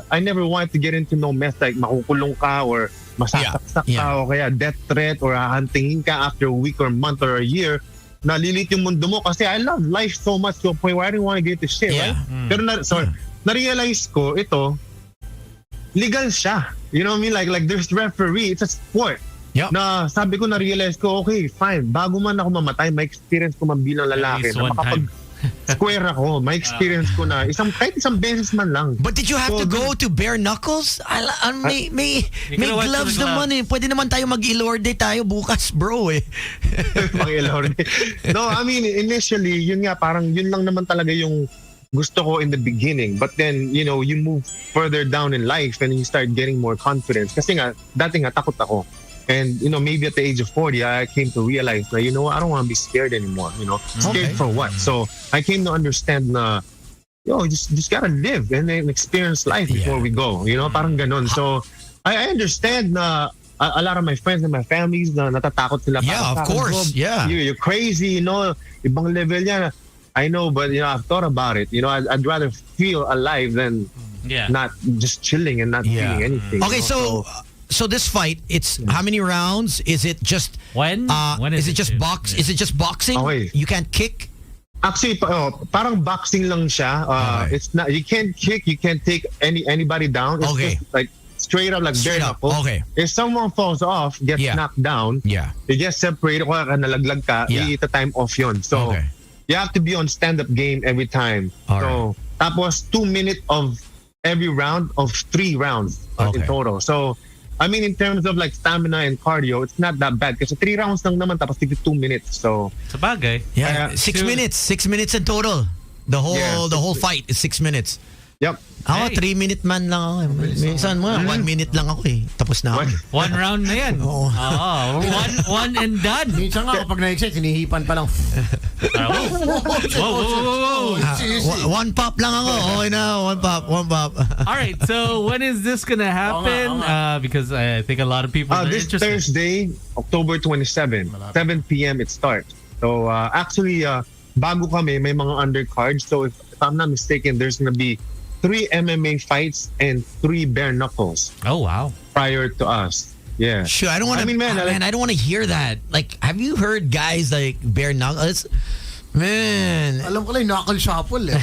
I never wanted to get into no mess like makukulong ka or masasaksak ka o kaya death threat or hahantingin ka after a week or a month or a year. Nalilit yung mundo mo kasi I love life so much to a point where I didn't want to get into shit, right? Pero na-realize ko, ito, legal siya. You know what I mean? Like there's referee. It's a sport. Yep. Na sabi ko, na-realize ko, okay, fine. Bago man ako mamatay, may experience ko man bilang lalaki na makapag-square ako. May experience ko na kahit isang beses man lang. But did you have to go to bare knuckles? May gloves naman eh. Pwede naman tayo mag-ilorde tayo bukas, bro eh. Mag-ilorde. No, I mean, initially, yun nga, parang yun lang naman talaga yung gusto ko in the beginning. But then, you know, you move further down in life and you start getting more confidence. Kasi nga, dati nga, takot ako. And, you know, maybe at the age of 40, I came to realize that, you know what, I don't want to be scared anymore, you know. Scared for what? So, I came to understand na, just gotta live and then experience life before we go, you know, parang ganon. So, I understand na a lot of my friends and my families na natatakot sila. Yeah, of course, yeah. You're crazy, you know, ibang level yan. I know, but, you know, I've thought about it. You know, I'd rather feel alive than not just chilling and not feeling anything. Okay, so this fight, it's how many rounds? Is it just when is it just boxing? Okay. You can't kick? Actually, parang boxing lang siya. It's not. You can't kick. You can't take anybody down. It's just like straight up, like bare knuckle. Okay. If someone falls off, gets knocked down, they get separated. Kung nalaglag ka, ita time off yun. So you have to be on stand-up game every time. So tapos 2 minutes of every round of 3 rounds in total. So I mean, in terms of like stamina and cardio, it's not that bad. Kasi 3 rounds lang naman, tapos 2 minutes. So, sabagay. Yeah, 6 minutes. 6 minutes in total. The whole fight is 6 minutes. Yep. Ako, 3-minute man lang ako. Minsan mo, 1 minute lang ako eh. Tapos na ako. 1 round na yan. Oo. One and done. Minsan nga kapag na-excite, hinihipan pa lang. Whoa. 1 pop lang ako. Okay na, 1 pop. All right, so when is this gonna happen? Because I think a lot of people are this interested. Thursday, October 27, 7 p.m. it starts. So actually, bago kami, may mga undercards. So if I'm not mistaken, there's gonna be 3 MMA fights and 3 bare-knuckles. Oh, wow. Prior to us. Yeah. Sure, I don't want to. I mean, man, I don't want to hear that. Like, have you heard guys like bare-knuckles? Man. Alam ko lang, knuckle shuffle eh.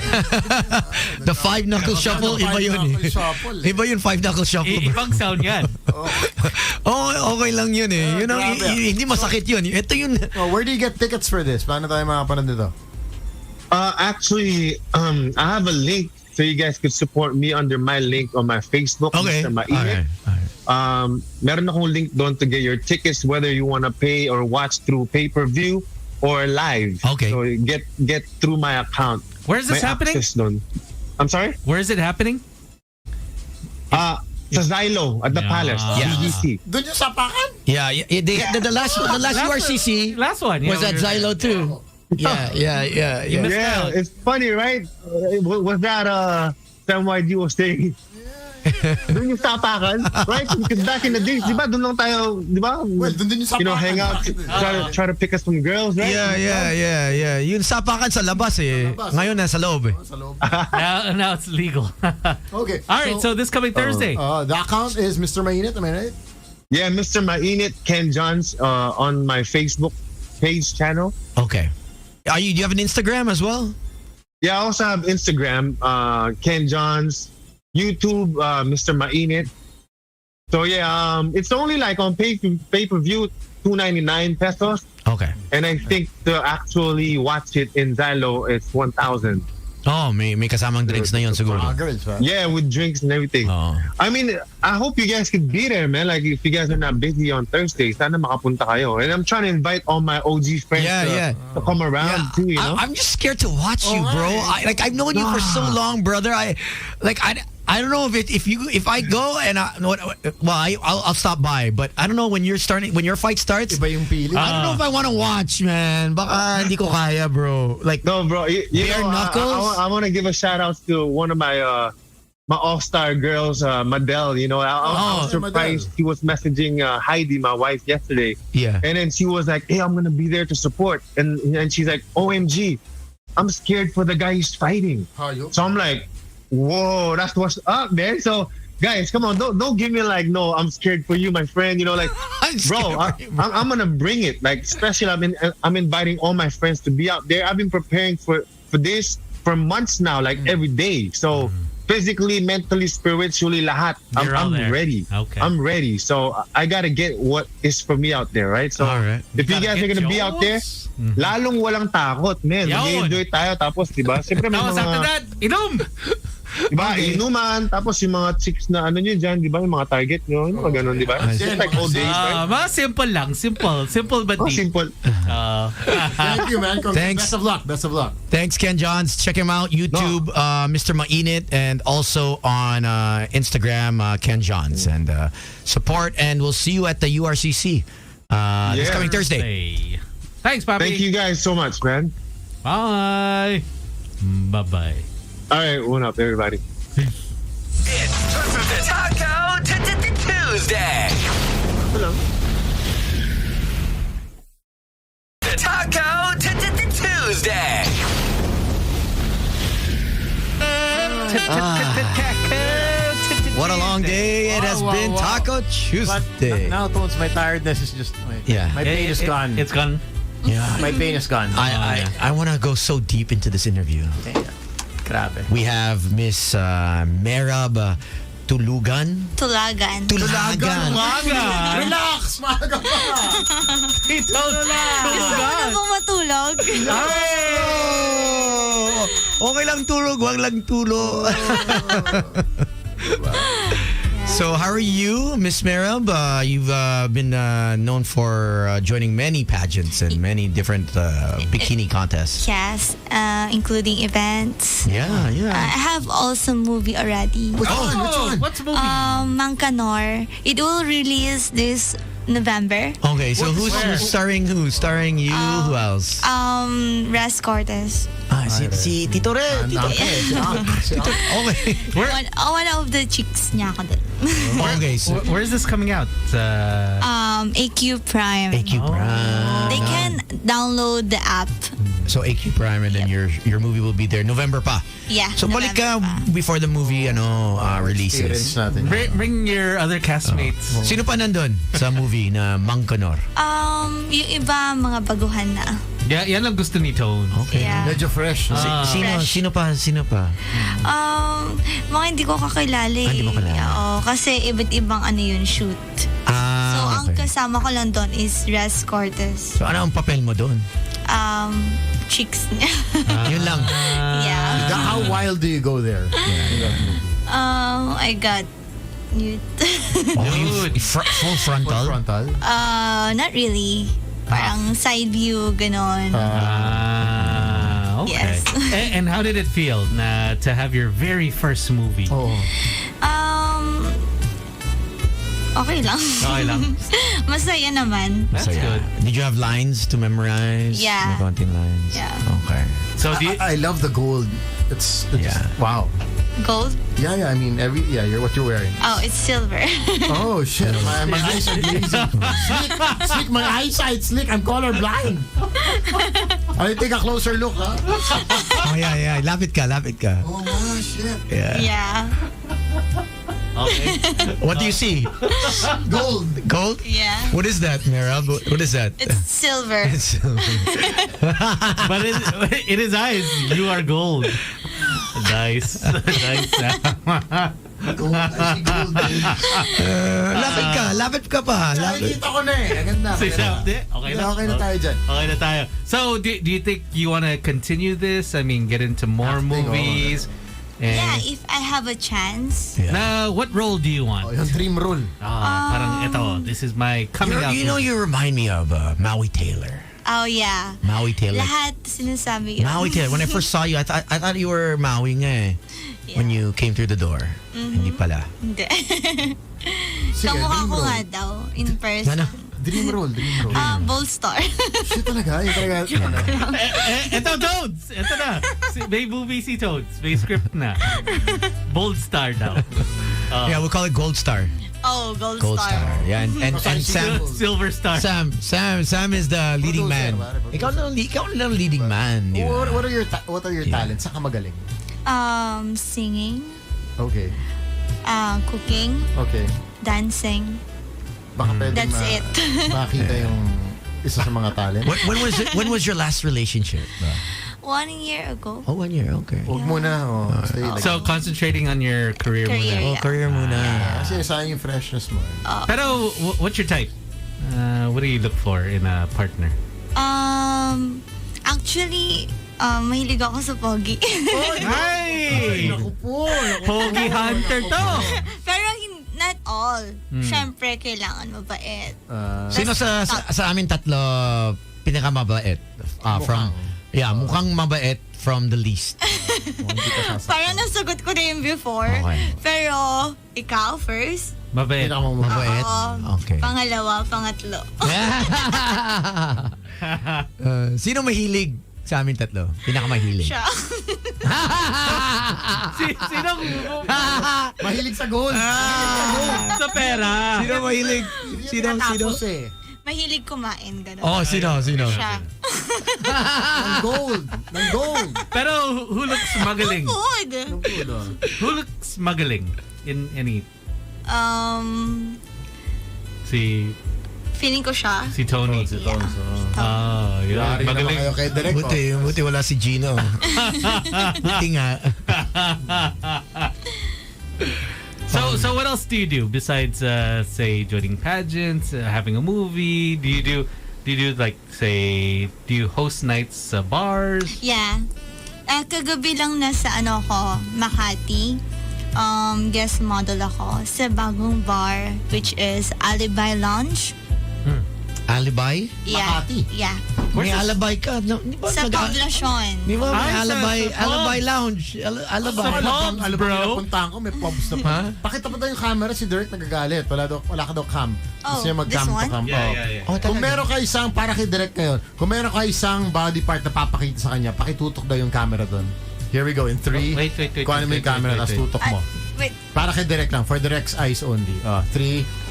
The 5-knuckle shuffle, iba yun eh. Iba yun, 5-knuckle shuffle. Ibang sound yan. Okay lang yun eh. Yun ang, hindi masakit yun. Ito yun. Where do you get tickets for this? Paano tayo makapanood dito? Actually, I have a link so you guys could support me under my link on my Facebook, okay. Mr. Mainit. Meron akong link doon to get your tickets, whether you want to pay or watch through pay-per-view or live. Okay. So get through my account. Where is this happening? I'm sorry? Where is it happening? Sa Xylo at the Palace, BGC. Doon yung sapakan? Yeah. The last URCC last one was at Xylo too. Yeah. It's funny, right? Was that SMYG was saying? Doon yung sapakan, right? Because back in the days, di ba, doon lang tayo, di ba? Well, doon din yung sapakan. You know, hang out, try to pick us some girls, right? Yeah. Yung sapakan sa labas eh. Ngayon nasa loob eh. Now it's legal. Okay. All right, so this coming Thursday. The account is Mr. Mainit, am I right? Yeah, Mr. Mainit, Ken Johns, on my Facebook page channel. Okay. Do you have an Instagram as well? Yeah, I also have Instagram, Ken Johns, YouTube, Mr. Mainit. So yeah, it's only like on pay-per-view, 299 pesos. Okay. And I think to actually watch it in Xylo, it's 1,000. Oh, may kasamang drinks na yun siguro. Yeah, with drinks and everything. Oh. I mean, I hope you guys could be there, man. Like, if you guys are not busy on Thursday, sana makapunta kayo. And I'm trying to invite all my OG friends to come around too, you know? I'm just scared to watch you, bro. I've known you for so long, brother. I don't know if I go and I'll stop by, but I don't know when your fight starts. Iba yung feeling. I don't know if I want to watch, man. Baka hindi ko kaya, bro. Like, no, bro. You know, knuckles. I want to give a shout out to one of my all-star girls, Madel. You know, I was surprised. She was messaging Heidi, my wife, yesterday. Yeah. And then she was like, "Hey, I'm gonna be there to support." And she's like, "OMG, I'm scared for the guy who's fighting." So I'm like, whoa, that's what's up, man. So guys, come on, don't give me like, no, I'm scared for you, my friend. You know, like, bro, I'm gonna bring it. Like, especially I'm inviting all my friends to be out there. I've been preparing for this for months now, like every day. So physically, mentally, spiritually, lahat. I'm ready. Okay. I'm ready. So I gotta get what is for me out there, right? So if you guys are gonna be out there, lalong walang takot, man. Mag-enjoy tayo, tapos, diba? Siyempre may Tapos after that, inom! Diba? Inuman, tapos yung mga chicks na ano nyo dyan, diba? Yung mga target nyo, yung mga ganun, diba? It's just like old days, right? Mga simple lang. Simple but deep. Simple. Thank you, man. Thanks. Best of luck. Thanks, Ken Johns. Check him out, YouTube, Mr. Mainit, and also on Instagram, Ken Johns. And support, and we'll see you at the URCC this coming Thursday. Thanks, Papi. Thank you guys so much, man. Bye. Bye-bye. All right, one up, everybody. It's Taco Tuesday. Hello. Taco Tuesday. What a long day it has been. Taco Tuesday. But now, towards my tiredness is just my pain is gone. It's gone. Yeah, my pain is gone. I want to go so deep into this interview. Grabe. We have Miss Merab Tulagan. Tulagan. Relax, maaga pa. Gusto mo na bang matulog? Okay lang tulog, wag lang tulo. So how are you, Miss Merab? You've been known for joining many pageants and many different bikini contests. Yes, including events. Yeah. I have also movie already. Which one? What's the movie? Mangkanor. It will release this November. Okay, so who's starring who? Starring you? Who else? Res Cortez. Si Tito Red. Okay. One of the chicks niya ako dun. Okay, so Where is this coming out? AQ Prime. AQ Prime. They can download the app. So AQ Prime, and then your movie will be there November pa. Yeah. So balik ka before the movie releases. Bring your other castmates. Sino pa nandun sa movie na Mangkanor? Yung iba mga baguhan na. Yeah, yan ang gusto ni Tone. Okay. Yeah. Medyo fresh. Sino pa? Mga hindi ko kakilala eh. Hindi mo kilala. Oo, kasi iba't ibang yun shoot. So ang kasama ko lang doon is Res Cortez. So ano ang papel mo doon? Chicks niya. Yun lang. Yeah. How wild do you go there? I got nude. Full frontal? Not really. Parang side view, ganon. Okay. Yes. And how did it feel to have your very first movie? Okay lang. Okay lang. Masaya naman. That's good. Did you have lines to memorize? Yeah. May konting lines? Yeah. Okay. So I love the gold. It's wow. Gold? Yeah. I mean, what you're wearing. Oh, it's silver. Oh shit! My eyes are glazing. Slick, my eyesight's slick. I'm colorblind. I'll take a closer look, huh? Oh yeah. Lapit ka. Oh wow, shit. Yeah. Okay. What do you see? Gold. Gold? Yeah. What is that, Merab? What is that? It's silver. It's silver. But in his eyes, you are gold. Nice. Gold. I see gold. Lapit ka pa. Nakikita ko na eh. Agad na. Okay na tayo dyan. Okay na tayo. So, do you think you want to continue this? I mean, get into more movies? Yeah, if I have a chance. Now, what role do you want? Yung dream role. Parang ito, this is my coming out. You know, you remind me of Maui Taylor. Oh, yeah. Maui Taylor. Lahat sinasabi yun. Maui Taylor. When I first saw you, I thought you were Maui nga eh. When you came through the door. Hindi pala. Hindi. Kamukha ko nga daw, in person. Dream role. Bold Star. Shit talaga. Ito, Toads! Ito na. May movie si Toads. May script na. Bold Star daw. Yeah, we'll call it Gold Star. Oh, Gold Star. Yeah, and Sam. Silver Star. Sam is the leading man. Ikaw lang leading man. What are your talents? Saan ka magaling? Singing. Okay. Cooking. Okay. Dancing. Baka pwede That's it. makita yung isa sa mga talent. When was your last relationship? 1 year ago. Oh, 1 year. Okay. Huwag muna. Stay like So, concentrating on your career muna. Yeah. Career muna. Kasi sayang yung freshness mo. Pero, what's your type? What do you look for in a partner? Actually, mahilig ako sa pogi. Ay! Naku po. Pogi hunter to! Pero not all. Siyempre, kailangan mabait. Sino sa amin tatlo pinakamabait? Mukhang mabait from the least. Parang nasagot ko na yun before. Okay. Pero, ikaw first. Mabait. Mabait? Okay. Pangalawa, pangatlo. Sino mahilig sa amin tatlo? Pinakamahilig. Siya. Sino? Mahilig sa gold. Sa pera. Sino mahilig? Sino? Mahilig kumain, gano'n. Oh, sino? Siya. Ng gold. Pero who looks magaling? Food. Who looks magaling in any? Feeling ko siya. Si Tony. Yeah. Magaling. Buti wala si Gino. Buti nga. So what else do you do besides say joining pageants, having a movie? Do you do like say do you host nights sa bars? Yeah. Kagabi lang nasa Makati. guest model ako sa bagong bar, which is Alibi Lounge. Alibi? Yeah. Makati. Yeah. May alibay ka. No, di ba Sa Poblacion. Di ba may Ay, alibay lounge? Alibay. Alam mo, napuntahan ko, may pubs na pa. Pakita pa tayo yung camera, si Derek nagagalit. Wala ka daw cam. Gusto niya mag-cam to cam. Yeah. Kung meron ka isang, para kay Derek ngayon, kung meron ka isang body part na papakita sa kanya, pakitutok daw yung camera doon. Here we go, in 3. Wait. Kung ano mo yung camera, tapos tutok mo. Wait. Para kay Derek lang, for Derek's eyes only. 3,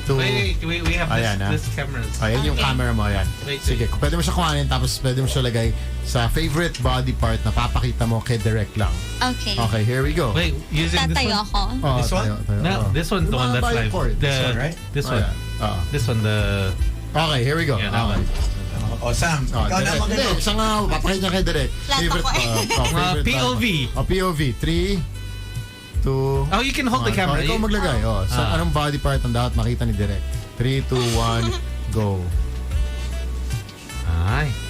2, Wait, we have this camera. Ayan yung Okay. camera mo, ayan. Wait. Sige, kung pwede mo siya kuhanin, tapos pwede mo siya lagay sa favorite body part na papakita mo kay Derek lang. Okay. Okay, here we go. Wait, using this Tatayo one? ako. This one? No, this one's the one that's By live. cord. The, This one, right? This one. This one, the... Okay, here we go. Yeah, that Okay. Sam, ikaw na Derek. Hindi, magano. isang papakita niya kay Derek. Favorite, favorite POV. POV. 3, 2, Oh, you can hold the camera. Ikaw maglagay. So, anong body part ang dapat makita ni Derek? 3, 2, 1, go.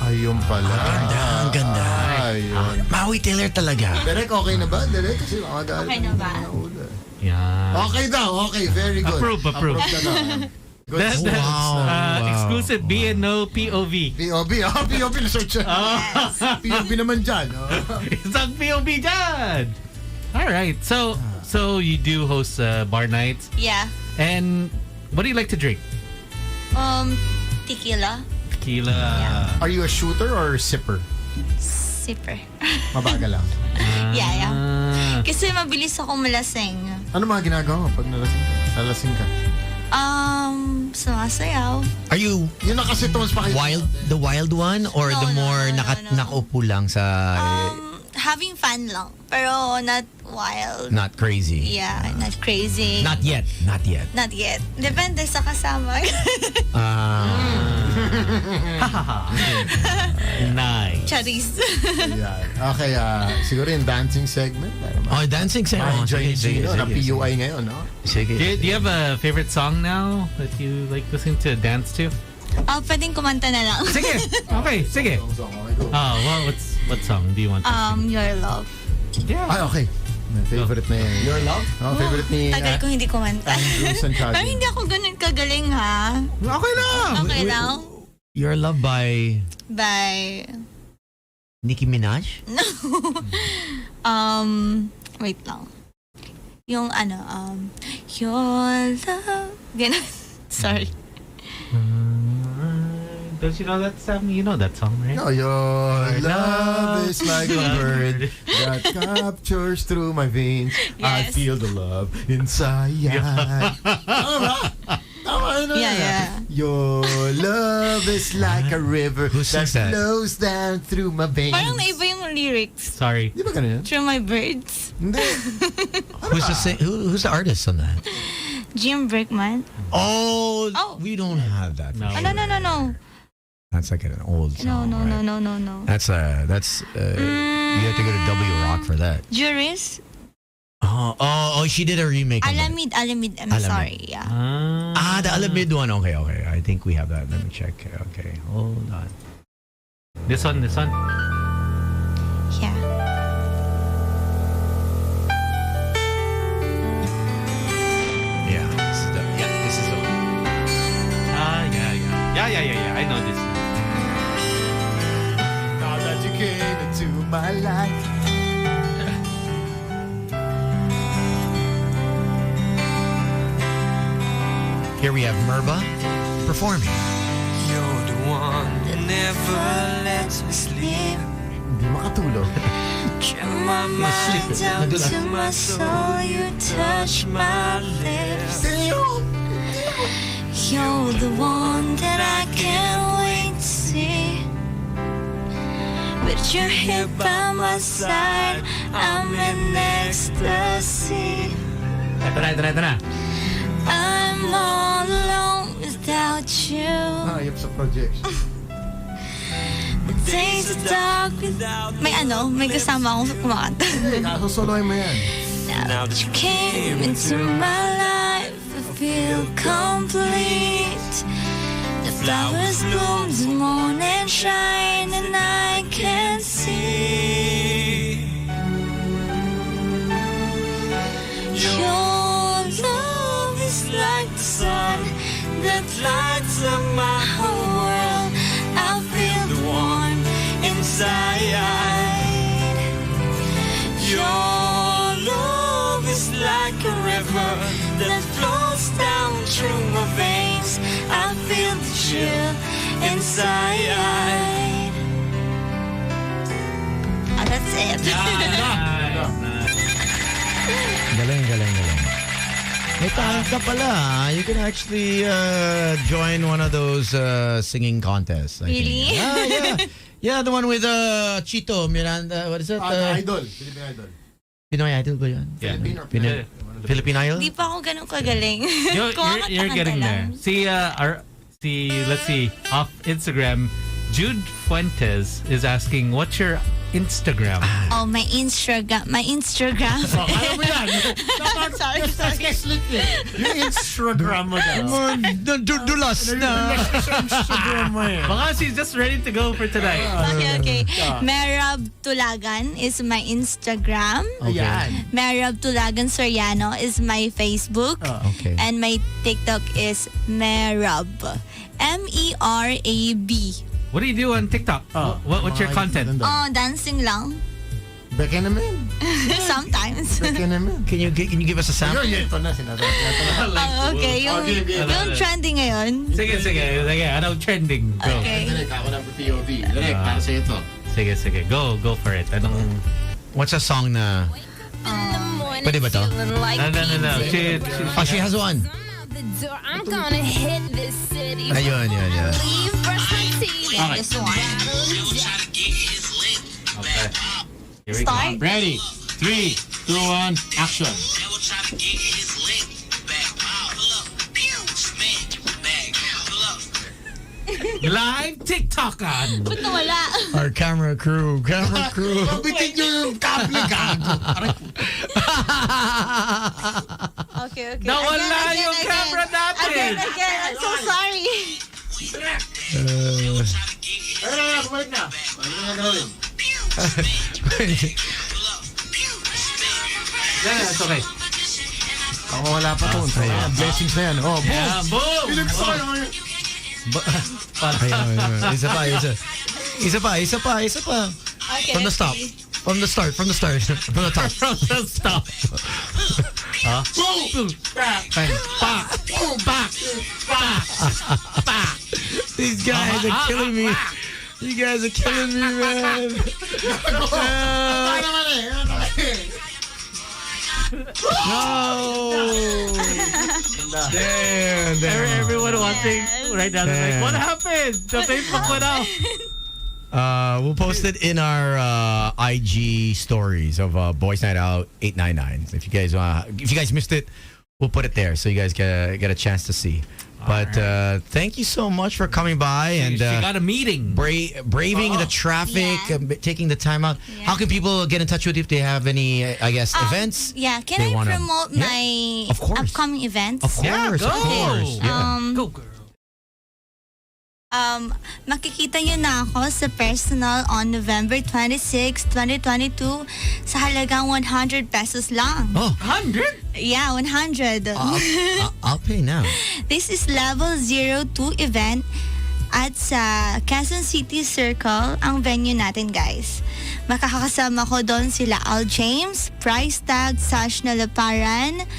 Ayun pala. Ang ganda. Ayun. Maui Taylor talaga. Derek, okay na ba? Derek, kasi makagalit. Okay na ba? Yeah. Okay daw. Okay, very good. Approve. Approve na daw. Good. That's exclusive BNO POV. POV. POV na search. POV naman dyan. Isang POV dyan. All right. So you do host bar nights. Yeah. And what do you like to drink? Tequila. Tequila. Are you a shooter or sipper? Sipper. Mabagal lang. Yeah. Kasi mabilis ako malasing. Ano mga ginagawa mo pag nalasing ka? Sumasayaw. Are you Yun na kasi tumas pa kayo. the wild one or No, the no, more no, nakaupo lang sa Having fun lang. Pero not wild. not crazy? Yeah, not crazy. Not yet. Not yet. Depende sa kasama. Nice. Charis. Yeah. Okay, siguro yung dancing segment. Dancing segment. Enjoy na PUI ngayon, no? Sige. Do you have a favorite song now that you like listening to dance to? Pwedeng kumanta na lang. Sige. Okay, sige. What song do you want to sing? Your Love. Yeah. Ay, okay. Favorite na yan. Your Love? Favorite ni Tagal ko hindi kumanta. Andrews and Chagin. Pero hindi ako ganun kagaling, ha? Okay lang. Okay lang. Your Love by By... Nicki Minaj? No. Wait lang. Yung Your Love. Ganun. Sorry. Don't you know that song? You know that song, right? No, your love is like a bird that captures through my veins. I Yes. feel the love inside. Yeah. Your love is like a river that sings that? flows down through my veins. Parang naiba yung lyrics. Sorry. Di ba ganun yan? Through My Birds. Hindi. Who's the artist on that? Jim Brickman. Oh, we don't have that. No. No. That's like an old song. No. That's you have to go to W Rock for that. Juris. Oh, she did a remake. of it. Alamid. I'm Alamid. sorry. Yeah. The Alamid one. Okay. I think we have that. Let me check. Okay, hold on. This one. Yeah. Yeah, this is the one. Yeah. I know this. Now that you came into my life. Here we have Merba performing. You're the one that never lets me sleep. Hindi makatulog. Trim my mind down to my soul. You touch my lips. You're the one that I can't wait to see. With your head by my side, I'm in ecstasy. Ito na. I'm all alone without you. Ayop sa projection. The days are dark without may kasama akong kumakanta. Kasusoloy mo yan. Now that you came into my life, I feel complete. The flowers bloom, the morning shine, and I can see. You're inside. That's it. Galing. May talent ka pala. You can actually join one of those singing contests. I Really? think. Yeah, the one with Chito, Miranda. What is it? Idol. Philippine Idol. Pinoy Idol ba yan? Yeah. Philippine Idol? Di pa ako ganun kagaling. You're getting there. See, let's see, off Instagram, Jude Fuentes is asking, what's your Instagram? Oh, my Instagram. Alam mo yan. Sorry. Slick eh. Yung Instagram mo daw. Dulas na. Instagram mo eh. Baka she's just ready to go for tonight. Okay. Merab Tulagan is my Instagram. Ayan. Merab Tulagan Soriano is my Facebook. Okay. And my TikTok is Merab. Merab. What do you do on TikTok? What's your content? Dancing lang. Beke naman. Sometimes. Beke naman. Can you give us a sample? Ito na sinasabi. Okay, yung trending ngayon. Sige. Anong trending? Go. Okay. Direk, ako ng POV. Direk, para sa ito. Sige. Go for it. Anong... What's a song na... Pwede ba to? No. She has one. I'm gonna hit this city. Ayun. Leave, brush my teeth. Okay. This one. Okay. Here we Start. Ready? 3, 2, 1, action. Live TikTokan. Ba't nawala? Our camera crew. Pabitin nyo yung kable gago. Okay. Nawala yung camera natin. Again. I'm so sorry. Ayun na, bumalik na. Ano na gawin? Yeah, it's okay. Ako wala pa to. Blessings na yan. Oh, boom! Yeah, boom! Philip Solo ngayon. Isa pa. Okay. From the start. From the top. From the stop. Boom! Back! Boom! Back! These guys are killing me. You guys are killing me, man. No. Damn. Everyone watching right now is like, what happened? The Facebook went out. We'll post it in our IG stories of Boys Night Out 899. If you guys missed it, we'll put it there so you guys get a chance to see. But thank you so much for coming by and she got a meeting, braving the traffic, taking the time out. Yeah. How can people get in touch with you if they have any, events? Yeah, can I promote my upcoming events? Of course, go. Go, girl. Makikita nyo na ako sa personal on November 26, 2022 sa halagang 100 pesos lang. Oh, 100? Yeah, 100. I'll pay now. This is Level 02 event at sa Quezon City Circle ang venue natin, guys. Makakasama ko doon sila Al James, Price Tag, Sash Nalaparan,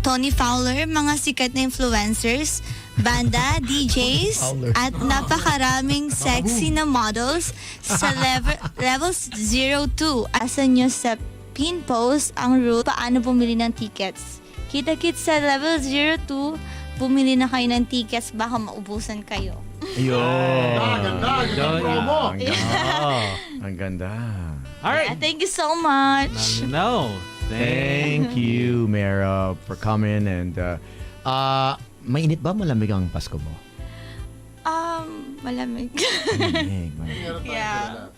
Tony Fowler, mga sikat na influencers, banda, DJs, at napakaraming sexy na models sa Level 02. Asan nyo sa pin post ang rule paano bumili ng tickets. Kita-kits sa Level 02, bumili na kayo ng tickets, baka maubusan kayo. Ang ganda. All right. Yeah, thank you so much. No. Thank you, Merab, for coming. And mainit ba? Malamig ang Pasko mo? Malamig. Yeah.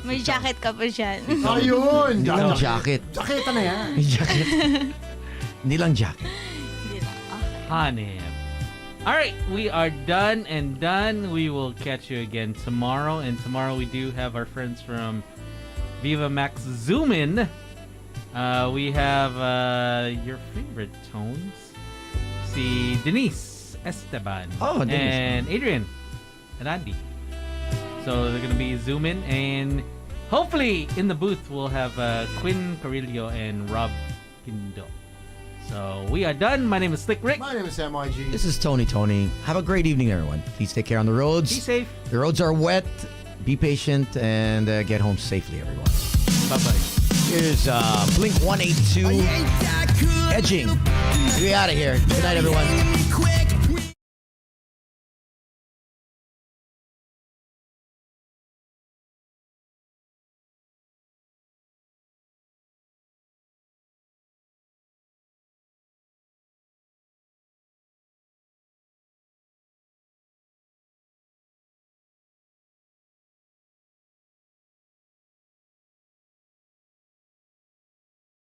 May jacket ka pa dyan. Ayun! Hindi lang jacket. Jaketa na yan. Jacket. Hindi lang jacket. Honey. All right, we are done. We will catch you again tomorrow. And tomorrow we do have our friends from Viva Max Zoom in. We have your favorite tones. Si Denise Esteban. Oh, Denise. And Adrian and Andy. So they're going to be Zoom in. And hopefully in the booth we'll have Quinn Carrillo and Rob Kindo. So we are done. My name is Slick Rick. My name is MYG. This is Tony. Have a great evening, everyone. Please take care on the roads. Be safe. The roads are wet. Be patient and get home safely, everyone. Bye-bye. Here's Blink 182 Edging. We out of here. Good night, everyone.